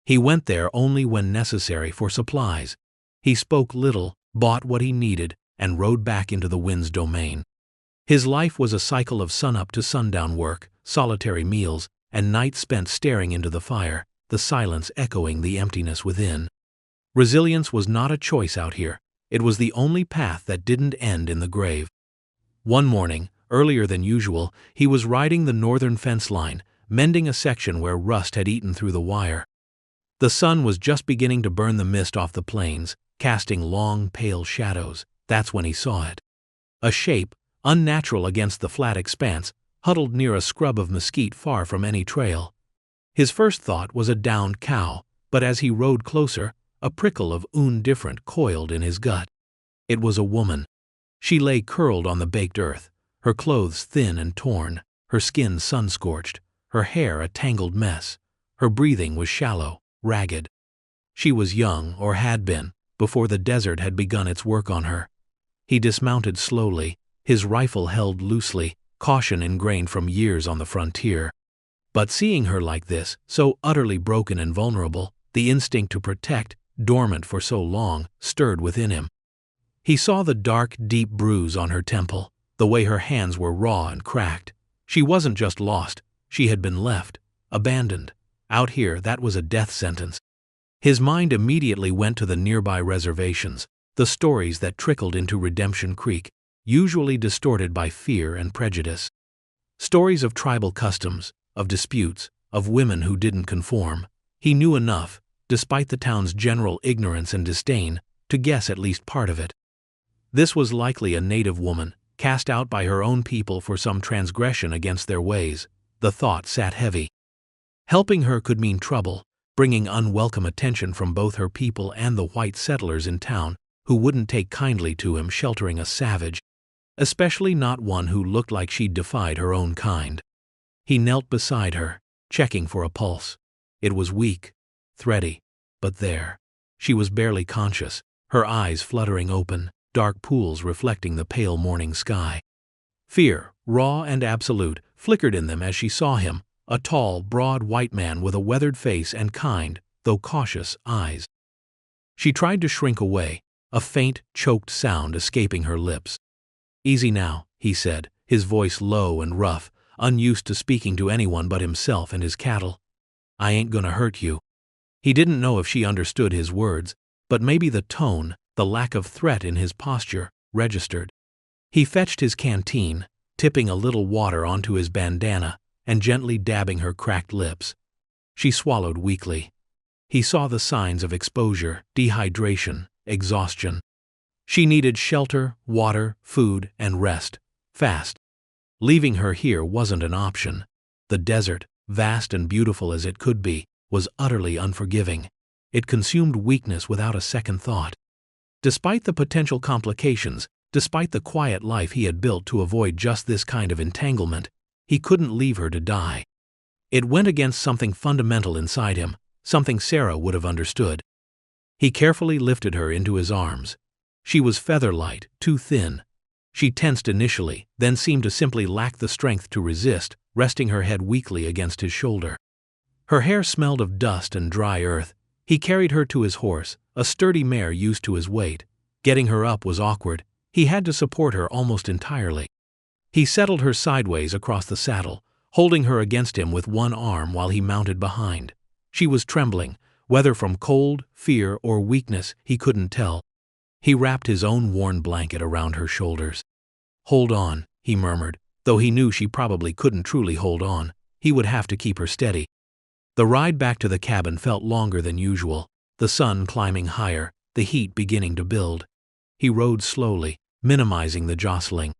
He went there only when necessary for supplies. He spoke little, bought what he needed, and rode back into the wind's domain. His life was a cycle of sunup to sundown work, solitary meals, and nights spent staring into the fire, the silence echoing the emptiness within. Resilience was not a choice out here. It was the only path that didn't end in the grave. One morning, earlier than usual, he was riding the northern fence line, mending a section where rust had eaten through the wire. The sun was just beginning to burn the mist off the plains, casting long, pale shadows. That's when he saw it. A shape, unnatural against the flat expanse, huddled near a scrub of mesquite far from any trail. His first thought was a downed cow, but as he rode closer, a prickle of different coiled in his gut. It was a woman. She lay curled on the baked earth, her clothes thin and torn, her skin sun-scorched, her hair a tangled mess. Her breathing was shallow, ragged. She was young, or had been, before the desert had begun its work on her. He dismounted slowly, his rifle held loosely, caution ingrained from years on the frontier. But seeing her like this, so utterly broken and vulnerable, the instinct to protect, dormant for so long, stirred within him. He saw the dark, deep bruise on her temple, the way her hands were raw and cracked. She wasn't just lost, she had been left, abandoned. Out here, that was a death sentence. His mind immediately went to the nearby reservations, the stories that trickled into Redemption Creek, usually distorted by fear and prejudice. Stories of tribal customs, of disputes, of women who didn't conform. He knew enough, despite the town's general ignorance and disdain, to guess at least part of it. This was likely a native woman, cast out by her own people for some transgression against their ways. The thought sat heavy. Helping her could mean trouble, bringing unwelcome attention from both her people and the white settlers in town, who wouldn't take kindly to him sheltering a savage, especially not one who looked like she'd defied her own kind. He knelt beside her, checking for a pulse. It was weak, thready, but there. She was barely conscious, her eyes fluttering open, dark pools reflecting the pale morning sky. Fear, raw and absolute, flickered in them as she saw him, a tall, broad white man with a weathered face and kind, though cautious, eyes. She tried to shrink away, a faint, choked sound escaping her lips. "Easy now," he said, his voice low and rough, unused to speaking to anyone but himself and his cattle. "I ain't gonna hurt you." He didn't know if she understood his words, but maybe the tone, the lack of threat in his posture, registered. He fetched his canteen, tipping a little water onto his bandana and gently dabbing her cracked lips. She swallowed weakly. He saw the signs of exposure, dehydration, exhaustion. She needed shelter, water, food, and rest, fast. Leaving her here wasn't an option. The desert, vast and beautiful as it could be, was utterly unforgiving. It consumed weakness without a second thought. Despite the potential complications, despite the quiet life he had built to avoid just this kind of entanglement, he couldn't leave her to die. It went against something fundamental inside him, something Sarah would have understood. He carefully lifted her into his arms. She was feather-light, too thin. She tensed initially, then seemed to simply lack the strength to resist, resting her head weakly against his shoulder. Her hair smelled of dust and dry earth. He carried her to his horse, a sturdy mare used to his weight. Getting her up was awkward. He had to support her almost entirely. He settled her sideways across the saddle, holding her against him with one arm while he mounted behind. She was trembling, whether from cold, fear, or weakness, he couldn't tell. He wrapped his own worn blanket around her shoulders. "Hold on," he murmured, though he knew she probably couldn't truly hold on. He would have to keep her steady. The ride back to the cabin felt longer than usual, the sun climbing higher, the heat beginning to build. He rode slowly, minimizing the jostling.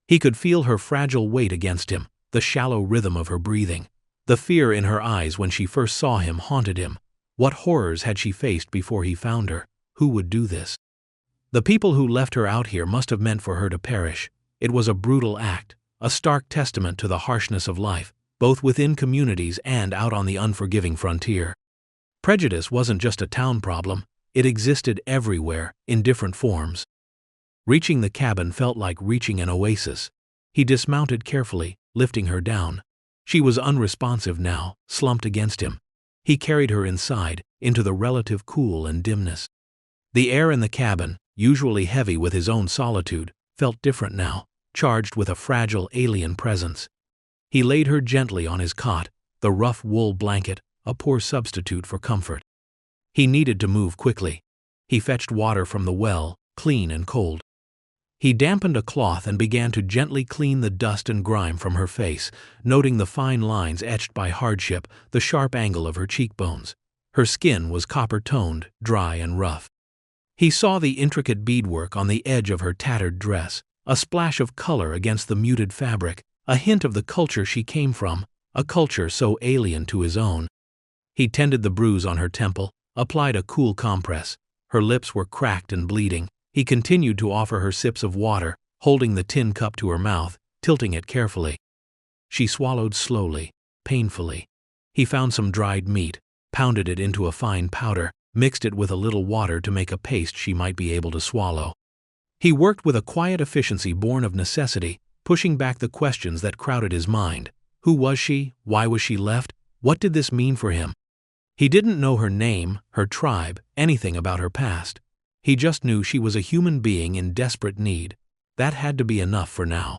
He could feel her fragile weight against him, the shallow rhythm of her breathing. The fear in her eyes when she first saw him haunted him. What horrors had she faced before he found her? Who would do this? The people who left her out here must have meant for her to perish. It was a brutal act, a stark testament to the harshness of life, both within communities and out on the unforgiving frontier. Prejudice wasn't just a town problem, it existed everywhere, in different forms. Reaching the cabin felt like reaching an oasis. He dismounted carefully, lifting her down. She was unresponsive now, slumped against him. He carried her inside, into the relative cool and dimness. The air in the cabin, usually heavy with his own solitude, felt different now, charged with a fragile alien presence. He laid her gently on his cot, the rough wool blanket, a poor substitute for comfort. He needed to move quickly. He fetched water from the well, clean and cold. He dampened a cloth and began to gently clean the dust and grime from her face, noting the fine lines etched by hardship, the sharp angle of her cheekbones. Her skin was copper-toned, dry and rough. He saw the intricate beadwork on the edge of her tattered dress, a splash of color against the muted fabric, a hint of the culture she came from, a culture so alien to his own. He tended the bruise on her temple, applied a cool compress. Her lips were cracked and bleeding. He continued to offer her sips of water, holding the tin cup to her mouth, tilting it carefully. She swallowed slowly, painfully. He found some dried meat, pounded it into a fine powder, mixed it with a little water to make a paste she might be able to swallow. He worked with a quiet efficiency born of necessity, pushing back the questions that crowded his mind. Who was she? Why was she left? What did this mean for him? He didn't know her name, her tribe, anything about her past. He just knew she was a human being in desperate need. That had to be enough for now.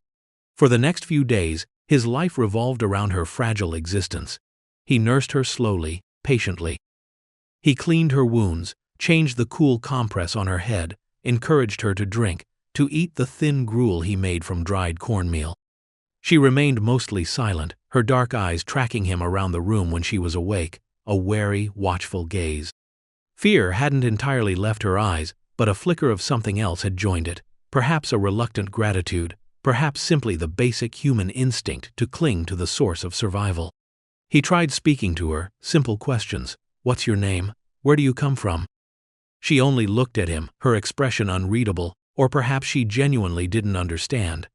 For the next few days, his life revolved around her fragile existence. He nursed her slowly, patiently. He cleaned her wounds, changed the cool compress on her head, encouraged her to drink, to eat the thin gruel he made from dried cornmeal. She remained mostly silent, her dark eyes tracking him around the room when she was awake, a wary, watchful gaze. Fear hadn't entirely left her eyes, but a flicker of something else had joined it, perhaps a reluctant gratitude, perhaps simply the basic human instinct to cling to the source of survival. He tried speaking to her, simple questions. What's your name? Where do you come from? She only looked at him, her expression unreadable, or perhaps she genuinely didn't understand.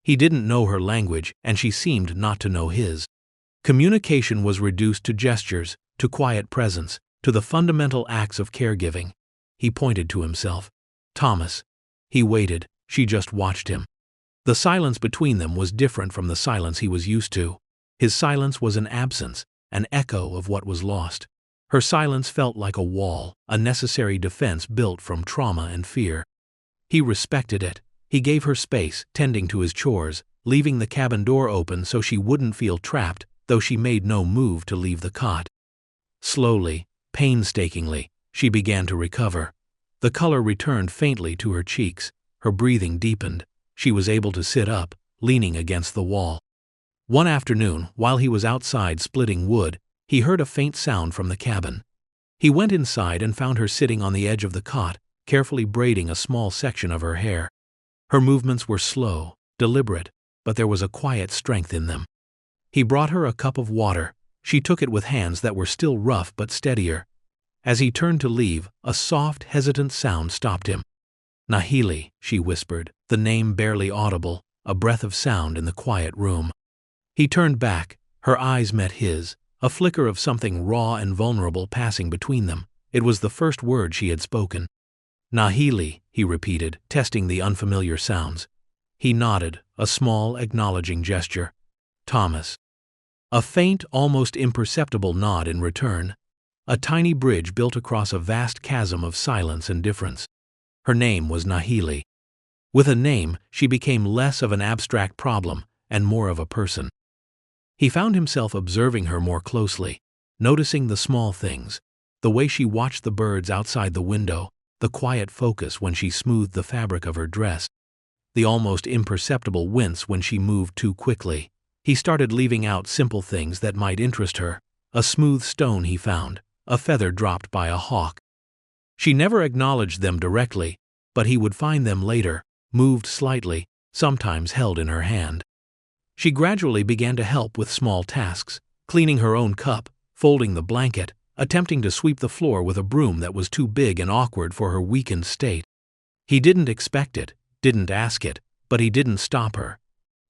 He didn't know her language, and she seemed not to know his. Communication was reduced to gestures, to quiet presence, to the fundamental acts of caregiving. He pointed to himself. Thomas. He waited, she just watched him. The silence between them was different from the silence he was used to. His silence was an absence, an echo of what was lost. Her silence felt like a wall, a necessary defense built from trauma and fear. He respected it. He gave her space, tending to his chores, leaving the cabin door open so she wouldn't feel trapped, though she made no move to leave the cot. Slowly, painstakingly, she began to recover. The color returned faintly to her cheeks, her breathing deepened. She was able to sit up, leaning against the wall. One afternoon, while he was outside splitting wood, he heard a faint sound from the cabin. He went inside and found her sitting on the edge of the cot, carefully braiding a small section of her hair. Her movements were slow, deliberate, but there was a quiet strength in them. He brought her a cup of water. She took it with hands that were still rough but steadier. As he turned to leave, a soft, hesitant sound stopped him. Nahili, she whispered, the name barely audible, a breath of sound in the quiet room. He turned back, her eyes met his, a flicker of something raw and vulnerable passing between them. It was the first word she had spoken. Nahili, he repeated, testing the unfamiliar sounds. He nodded, a small, acknowledging gesture. Thomas. A faint, almost imperceptible nod in return. A tiny bridge built across a vast chasm of silence and difference. Her name was Nahili. With a name, she became less of an abstract problem and more of a person. He found himself observing her more closely, noticing the small things, the way she watched the birds outside the window, the quiet focus when she smoothed the fabric of her dress, the almost imperceptible wince when she moved too quickly. He started leaving out simple things that might interest her, a smooth stone he found, a feather dropped by a hawk. She never acknowledged them directly, but he would find them later, moved slightly, sometimes held in her hand. She gradually began to help with small tasks, cleaning her own cup, folding the blanket, attempting to sweep the floor with a broom that was too big and awkward for her weakened state. He didn't expect it, didn't ask it, but he didn't stop her.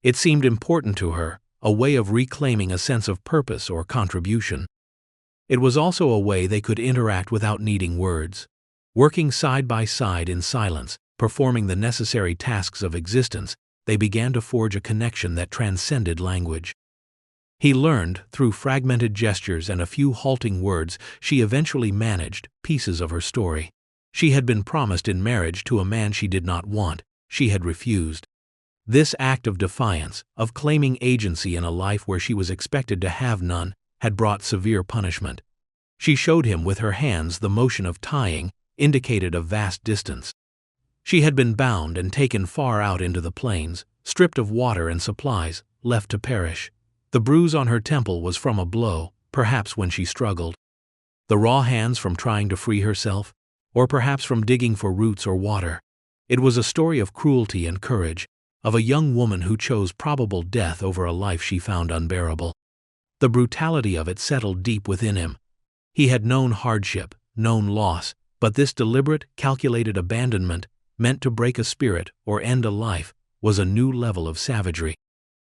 It seemed important to her, a way of reclaiming a sense of purpose or contribution. It was also a way they could interact without needing words. Working side by side in silence, performing the necessary tasks of existence, they began to forge a connection that transcended language. He learned, through fragmented gestures and a few halting words, she eventually managed pieces of her story. She had been promised in marriage to a man she did not want. She had refused. This act of defiance, of claiming agency in a life where she was expected to have none, had brought severe punishment. She showed him with her hands the motion of tying, indicated a vast distance. She had been bound and taken far out into the plains, stripped of water and supplies, left to perish. The bruise on her temple was from a blow, perhaps when she struggled. The raw hands from trying to free herself, or perhaps from digging for roots or water. It was a story of cruelty and courage, of a young woman who chose probable death over a life she found unbearable. The brutality of it settled deep within him. He had known hardship, known loss, but this deliberate, calculated abandonment, meant to break a spirit or end a life, was a new level of savagery.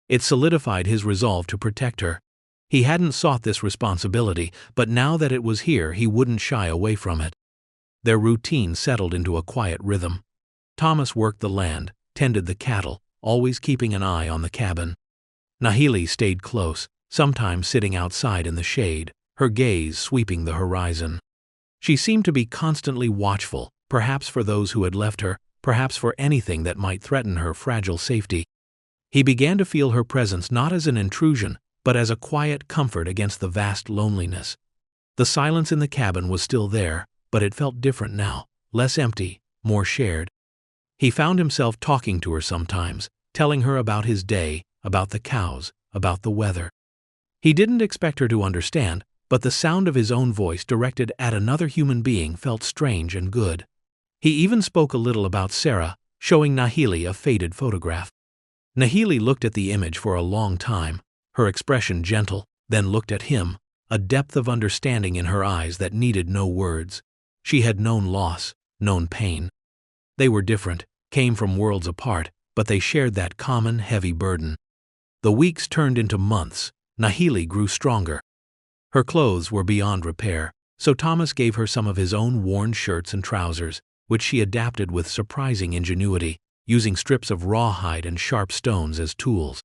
It solidified his resolve to protect her. He hadn't sought this responsibility, but now that it was here, he wouldn't shy away from it. Their routine settled into a quiet rhythm. Thomas worked the land, tended the cattle, always keeping an eye on the cabin. Nahili stayed close, sometimes sitting outside in the shade, her gaze sweeping the horizon. She seemed to be constantly watchful, perhaps for those who had left her, perhaps for anything that might threaten her fragile safety. He began to feel her presence not as an intrusion, but as a quiet comfort against the vast loneliness. The silence in the cabin was still there, but it felt different now, less empty, more shared. He found himself talking to her sometimes, telling her about his day, about the cows, about the weather. He didn't expect her to understand, but the sound of his own voice directed at another human being felt strange and good. He even spoke a little about Sarah, showing Nahili a faded photograph. Nahili looked at the image for a long time, her expression gentle, then looked at him, a depth of understanding in her eyes that needed no words. She had known loss, known pain. They were different, came from worlds apart, but they shared that common, heavy burden. The weeks turned into months. Nahili grew stronger. Her clothes were beyond repair, so Thomas gave her some of his own worn shirts and trousers, which she adapted with surprising ingenuity, using strips of rawhide and sharp stones as tools.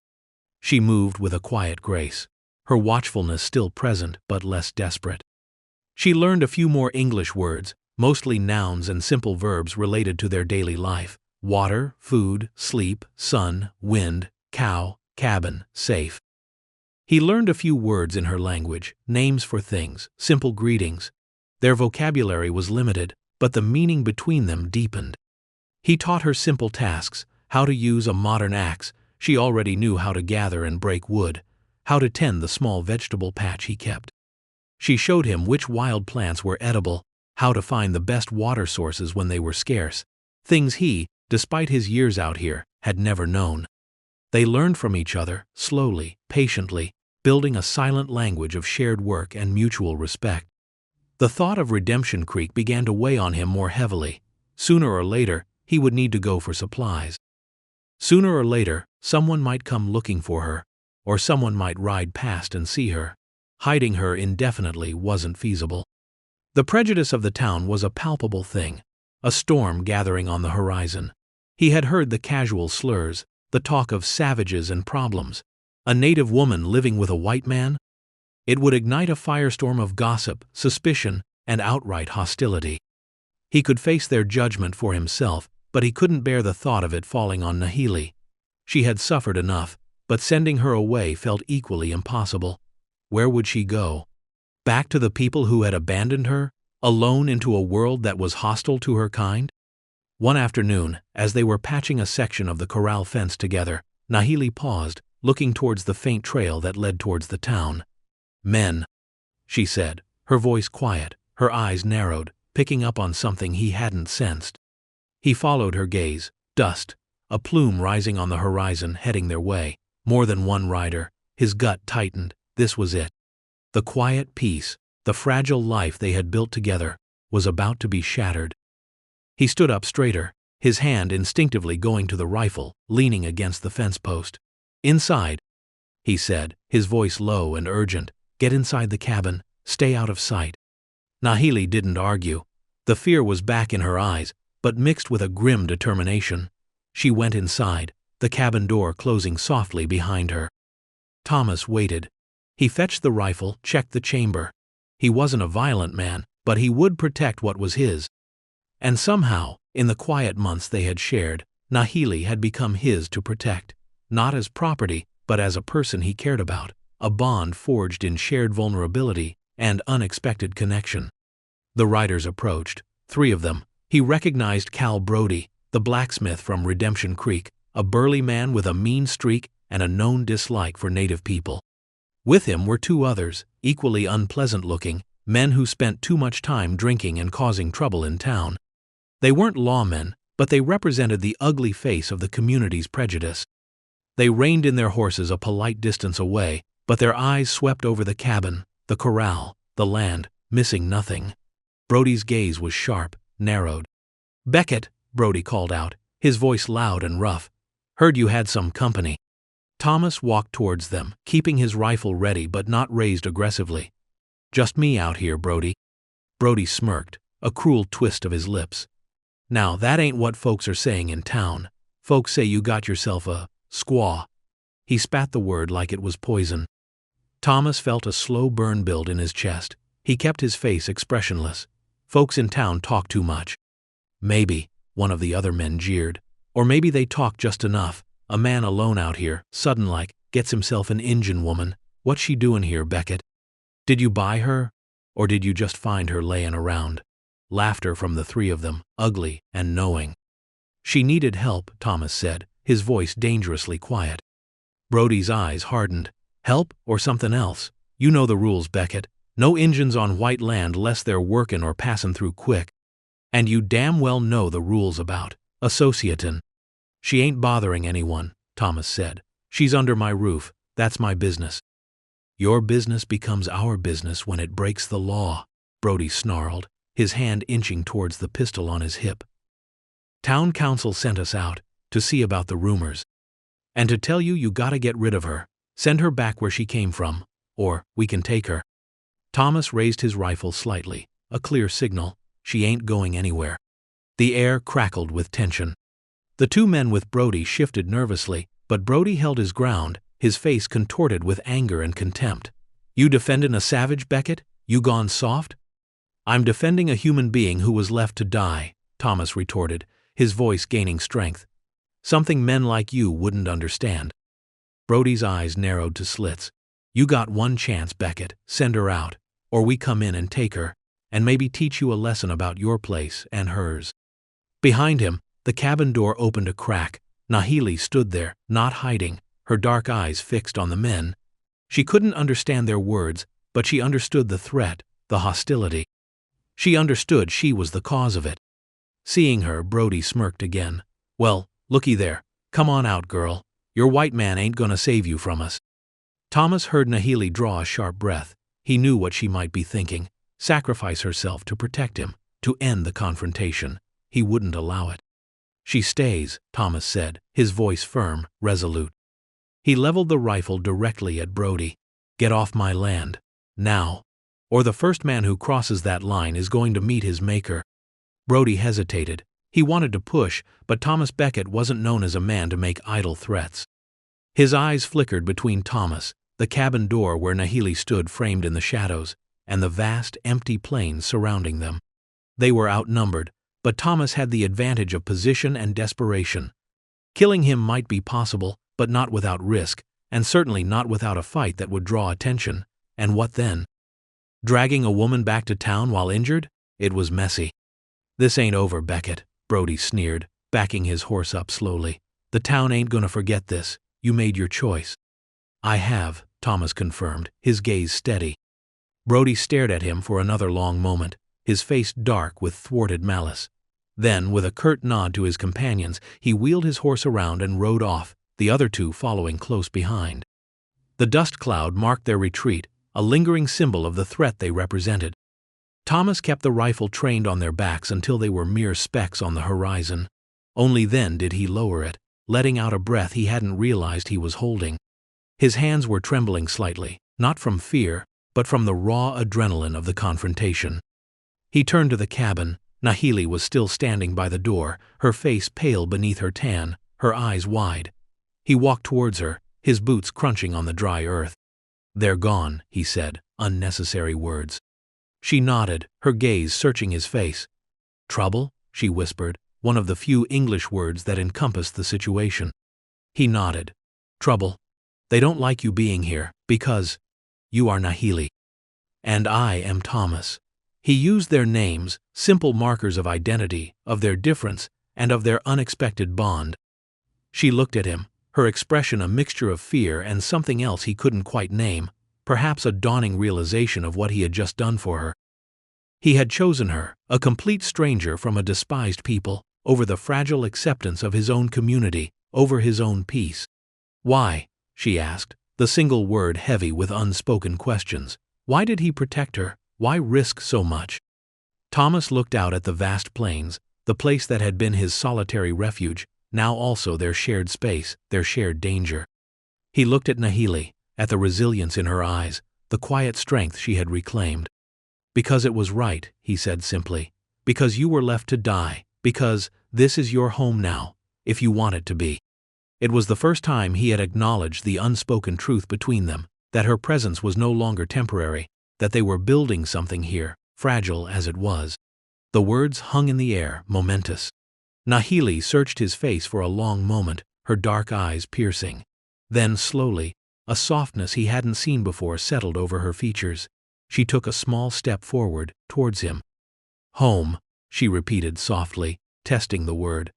She moved with a quiet grace, her watchfulness still present but less desperate. She learned a few more English words, mostly nouns and simple verbs related to their daily life: water, food, sleep, sun, wind, cow, cabin, safe. He learned a few words in her language, names for things, simple greetings. Their vocabulary was limited, but the meaning between them deepened. He taught her simple tasks, how to use a modern axe. She already knew how to gather and break wood, how to tend the small vegetable patch he kept. She showed him which wild plants were edible, how to find the best water sources when they were scarce, things he, despite his years out here, had never known. They learned from each other, slowly, patiently, building a silent language of shared work and mutual respect. The thought of Redemption Creek began to weigh on him more heavily. Sooner or later, he would need to go for supplies. Sooner or later, someone might come looking for her, or someone might ride past and see her. Hiding her indefinitely wasn't feasible. The prejudice of the town was a palpable thing, a storm gathering on the horizon. He had heard the casual slurs, the talk of savages and problems. A native woman living with a white man? It would ignite a firestorm of gossip, suspicion, and outright hostility. He could face their judgment for himself, but he couldn't bear the thought of it falling on Nahili. She had suffered enough, but sending her away felt equally impossible. Where would she go? Back to the people who had abandoned her, alone into a world that was hostile to her kind? One afternoon, as they were patching a section of the corral fence together, Nahili paused, looking towards the faint trail that led towards the town. "Men," she said, her voice quiet, her eyes narrowed, picking up on something he hadn't sensed. He followed her gaze. Dust, a plume rising on the horizon, heading their way. More than one rider. His gut tightened. This was it. The quiet peace, the fragile life they had built together, was about to be shattered. He stood up straighter, his hand instinctively going to the rifle, leaning against the fence post. "Inside," he said, his voice low and urgent. "Get inside the cabin, stay out of sight." Nahili didn't argue. The fear was back in her eyes, but mixed with a grim determination. She went inside, the cabin door closing softly behind her. Thomas waited. He fetched the rifle, checked the chamber. He wasn't a violent man, but he would protect what was his. And somehow, in the quiet months they had shared, Nahili had become his to protect, not as property, but as a person he cared about, a bond forged in shared vulnerability and unexpected connection. The riders approached, 3 of them. He recognized Cal Brody, the blacksmith from Redemption Creek, a burly man with a mean streak and a known dislike for native people. With him were 2 others, equally unpleasant-looking, men who spent too much time drinking and causing trouble in town. They weren't lawmen, but they represented the ugly face of the community's prejudice. They reined in their horses a polite distance away, but their eyes swept over the cabin, the corral, the land, missing nothing. Brody's gaze was sharp, narrowed. "Beckett," Brody called out, his voice loud and rough. "Heard you had some company." Thomas walked towards them, keeping his rifle ready but not raised aggressively. "Just me out here, Brody." Brody smirked, a cruel twist of his lips. "Now that ain't what folks are saying in town. Folks say you got yourself a squaw." He spat the word like it was poison. Thomas felt a slow burn build in his chest. He kept his face expressionless. "Folks in town talk too much." "Maybe," one of the other men jeered. "Or maybe they talk just enough. A man alone out here, sudden-like, gets himself an Injun woman. What's she doing here, Beckett? Did you buy her?" Or did you just find her laying around? Laughter from the three of them, ugly and knowing. She needed help, Thomas said, his voice dangerously quiet. Brody's eyes hardened. Help or something else? You know the rules, Beckett. No Injuns on white land less they're workin' or passin' through quick. And you damn well know the rules about associatin'. She ain't bothering anyone, Thomas said. She's under my roof. That's my business. Your business becomes our business when it breaks the law, Brody snarled, his hand inching towards the pistol on his hip. Town council sent us out to see about the rumors. And to tell you gotta get rid of her. Send her back where she came from. Or we can take her. Thomas raised his rifle slightly, a clear signal. She ain't going anywhere. The air crackled with tension. The two men with Brody shifted nervously, but Brody held his ground, his face contorted with anger and contempt. You defendin' a savage, Beckett? You gone soft? I'm defending a human being who was left to die, Thomas retorted, his voice gaining strength. Something men like you wouldn't understand. Brody's eyes narrowed to slits. You got one chance, Beckett. Send her out. Or we come in and take her, and maybe teach you a lesson about your place and hers. Behind him, the cabin door opened a crack. Nahili stood there, not hiding, her dark eyes fixed on the men. She couldn't understand their words, but she understood the threat, the hostility. She understood she was the cause of it. Seeing her, Brody smirked again. Well, looky there. Come on out, girl. Your white man ain't gonna save you from us. Thomas heard Nahili draw a sharp breath. He knew what she might be thinking. Sacrifice herself to protect him, to end the confrontation. He wouldn't allow it. She stays, Thomas said, his voice firm, resolute. He leveled the rifle directly at Brody. Get off my land. Now. Or the first man who crosses that line is going to meet his maker. Brody hesitated. He wanted to push, but Thomas Beckett wasn't known as a man to make idle threats. His eyes flickered between Thomas, the cabin door where Nahili stood framed in the shadows, and the vast, empty plains surrounding them. They were outnumbered, but Thomas had the advantage of position and desperation. Killing him might be possible, but not without risk, and certainly not without a fight that would draw attention. And what then? Dragging a woman back to town while injured? It was messy. This ain't over, Beckett, Brody sneered, backing his horse up slowly. The town ain't gonna forget this. You made your choice. I have, Thomas confirmed, his gaze steady. Brody stared at him for another long moment, his face dark with thwarted malice. Then, with a curt nod to his companions, he wheeled his horse around and rode off, the other two following close behind. The dust cloud marked their retreat, a lingering symbol of the threat they represented. Thomas kept the rifle trained on their backs until they were mere specks on the horizon. Only then did he lower it, letting out a breath he hadn't realized he was holding. His hands were trembling slightly, not from fear, but from the raw adrenaline of the confrontation. He turned to the cabin. Nahili was still standing by the door, her face pale beneath her tan, her eyes wide. He walked towards her, his boots crunching on the dry earth. They're gone, he said, unnecessary words. She nodded, her gaze searching his face. Trouble? She whispered, one of the few English words that encompassed the situation. He nodded. Trouble. They don't like you being here, because you are Nahili. And I am Thomas. He used their names, simple markers of identity, of their difference, and of their unexpected bond. She looked at him, her expression a mixture of fear and something else he couldn't quite name, perhaps a dawning realization of what he had just done for her. He had chosen her, a complete stranger from a despised people, over the fragile acceptance of his own community, over his own peace. Why? She asked, the single word heavy with unspoken questions. Why did he protect her? Why risk so much? Thomas looked out at the vast plains, the place that had been his solitary refuge, now also their shared space, their shared danger. He looked at Nahili, at the resilience in her eyes, the quiet strength she had reclaimed. Because it was right, he said simply. Because you were left to die. Because this is your home now, if you want it to be. It was the first time he had acknowledged the unspoken truth between them, that her presence was no longer temporary, that they were building something here, fragile as it was. The words hung in the air, momentous. Nahili searched his face for a long moment, her dark eyes piercing. Then, slowly, a softness he hadn't seen before settled over her features. She took a small step forward, towards him. Home, she repeated softly, testing the word.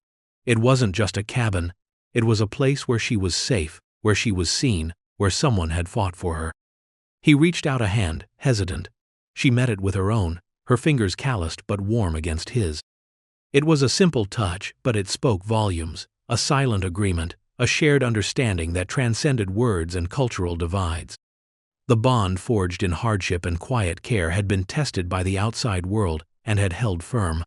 It wasn't just a cabin. It was a place where she was safe, where she was seen, where someone had fought for her. He reached out a hand, hesitant. She met it with her own, her fingers calloused but warm against his. It was a simple touch, but it spoke volumes, a silent agreement, a shared understanding that transcended words and cultural divides. The bond forged in hardship and quiet care had been tested by the outside world and had held firm.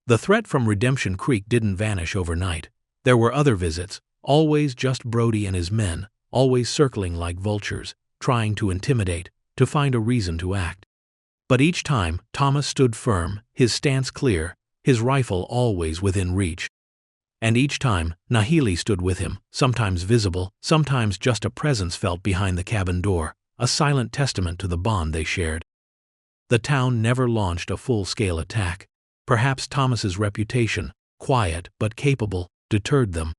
The threat from Redemption Creek didn't vanish overnight. There were other visits, always just Brody and his men, always circling like vultures, trying to intimidate, to find a reason to act. But each time, Thomas stood firm, his stance clear, his rifle always within reach. And each time, Nahili stood with him, sometimes visible, sometimes just a presence felt behind the cabin door, a silent testament to the bond they shared. The town never launched a full-scale attack. Perhaps Thomas's reputation, quiet but capable, deterred them.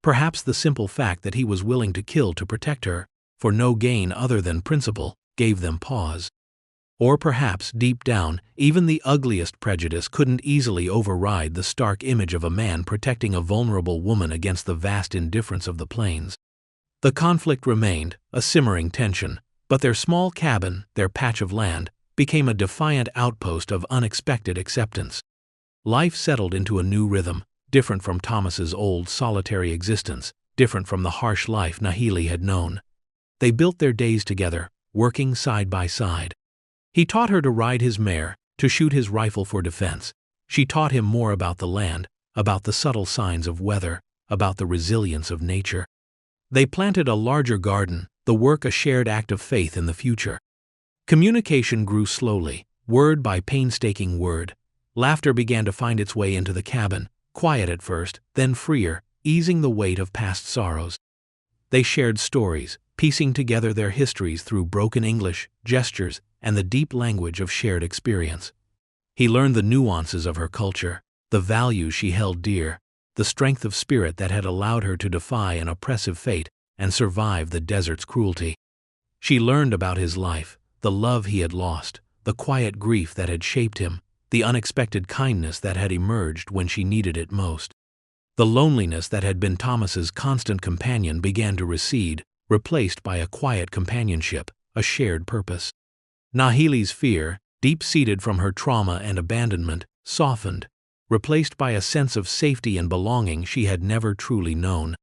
Perhaps the simple fact that he was willing to kill to protect her, for no gain other than principle, gave them pause. Or perhaps, deep down, even the ugliest prejudice couldn't easily override the stark image of a man protecting a vulnerable woman against the vast indifference of the plains. The conflict remained, a simmering tension, but their small cabin, their patch of land, became a defiant outpost of unexpected acceptance. Life settled into a new rhythm, different from Thomas's old solitary existence, different from the harsh life Nahili had known. They built their days together, working side by side. He taught her to ride his mare, to shoot his rifle for defense. She taught him more about the land, about the subtle signs of weather, about the resilience of nature. They planted a larger garden, the work a shared act of faith in the future. Communication grew slowly, word by painstaking word. Laughter began to find its way into the cabin, quiet at first, then freer, easing the weight of past sorrows. They shared stories, piecing together their histories through broken English, gestures, and the deep language of shared experience. He learned the nuances of her culture, the values she held dear, the strength of spirit that had allowed her to defy an oppressive fate and survive the desert's cruelty. She learned about his life, the love he had lost, the quiet grief that had shaped him, the unexpected kindness that had emerged when she needed it most. The loneliness that had been Thomas's constant companion began to recede, replaced by a quiet companionship, a shared purpose. Nahili's fear, deep-seated from her trauma and abandonment, softened, replaced by a sense of safety and belonging she had never truly known.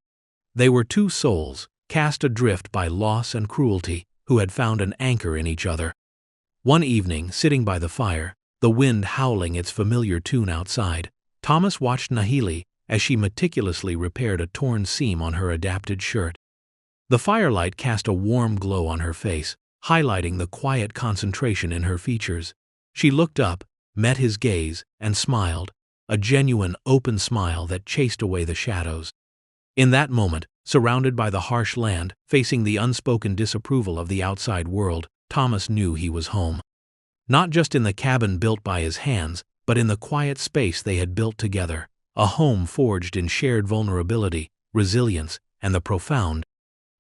They were two souls, cast adrift by loss and cruelty, who had found an anchor in each other. One evening, sitting by the fire, the wind howling its familiar tune outside, Thomas watched Nahili as she meticulously repaired a torn seam on her adapted shirt. The firelight cast a warm glow on her face, highlighting the quiet concentration in her features. She looked up, met his gaze, and smiled, a genuine, open smile that chased away the shadows. In that moment, surrounded by the harsh land, facing the unspoken disapproval of the outside world, Thomas knew he was home. Not just in the cabin built by his hands, but in the quiet space they had built together, a home forged in shared vulnerability, resilience, and the profound,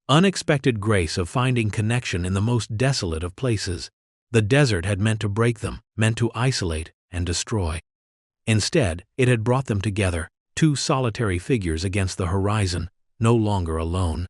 unexpected grace of finding connection in the most desolate of places. The desert had meant to break them, meant to isolate and destroy. Instead, it had brought them together, two solitary figures against the horizon, no longer alone.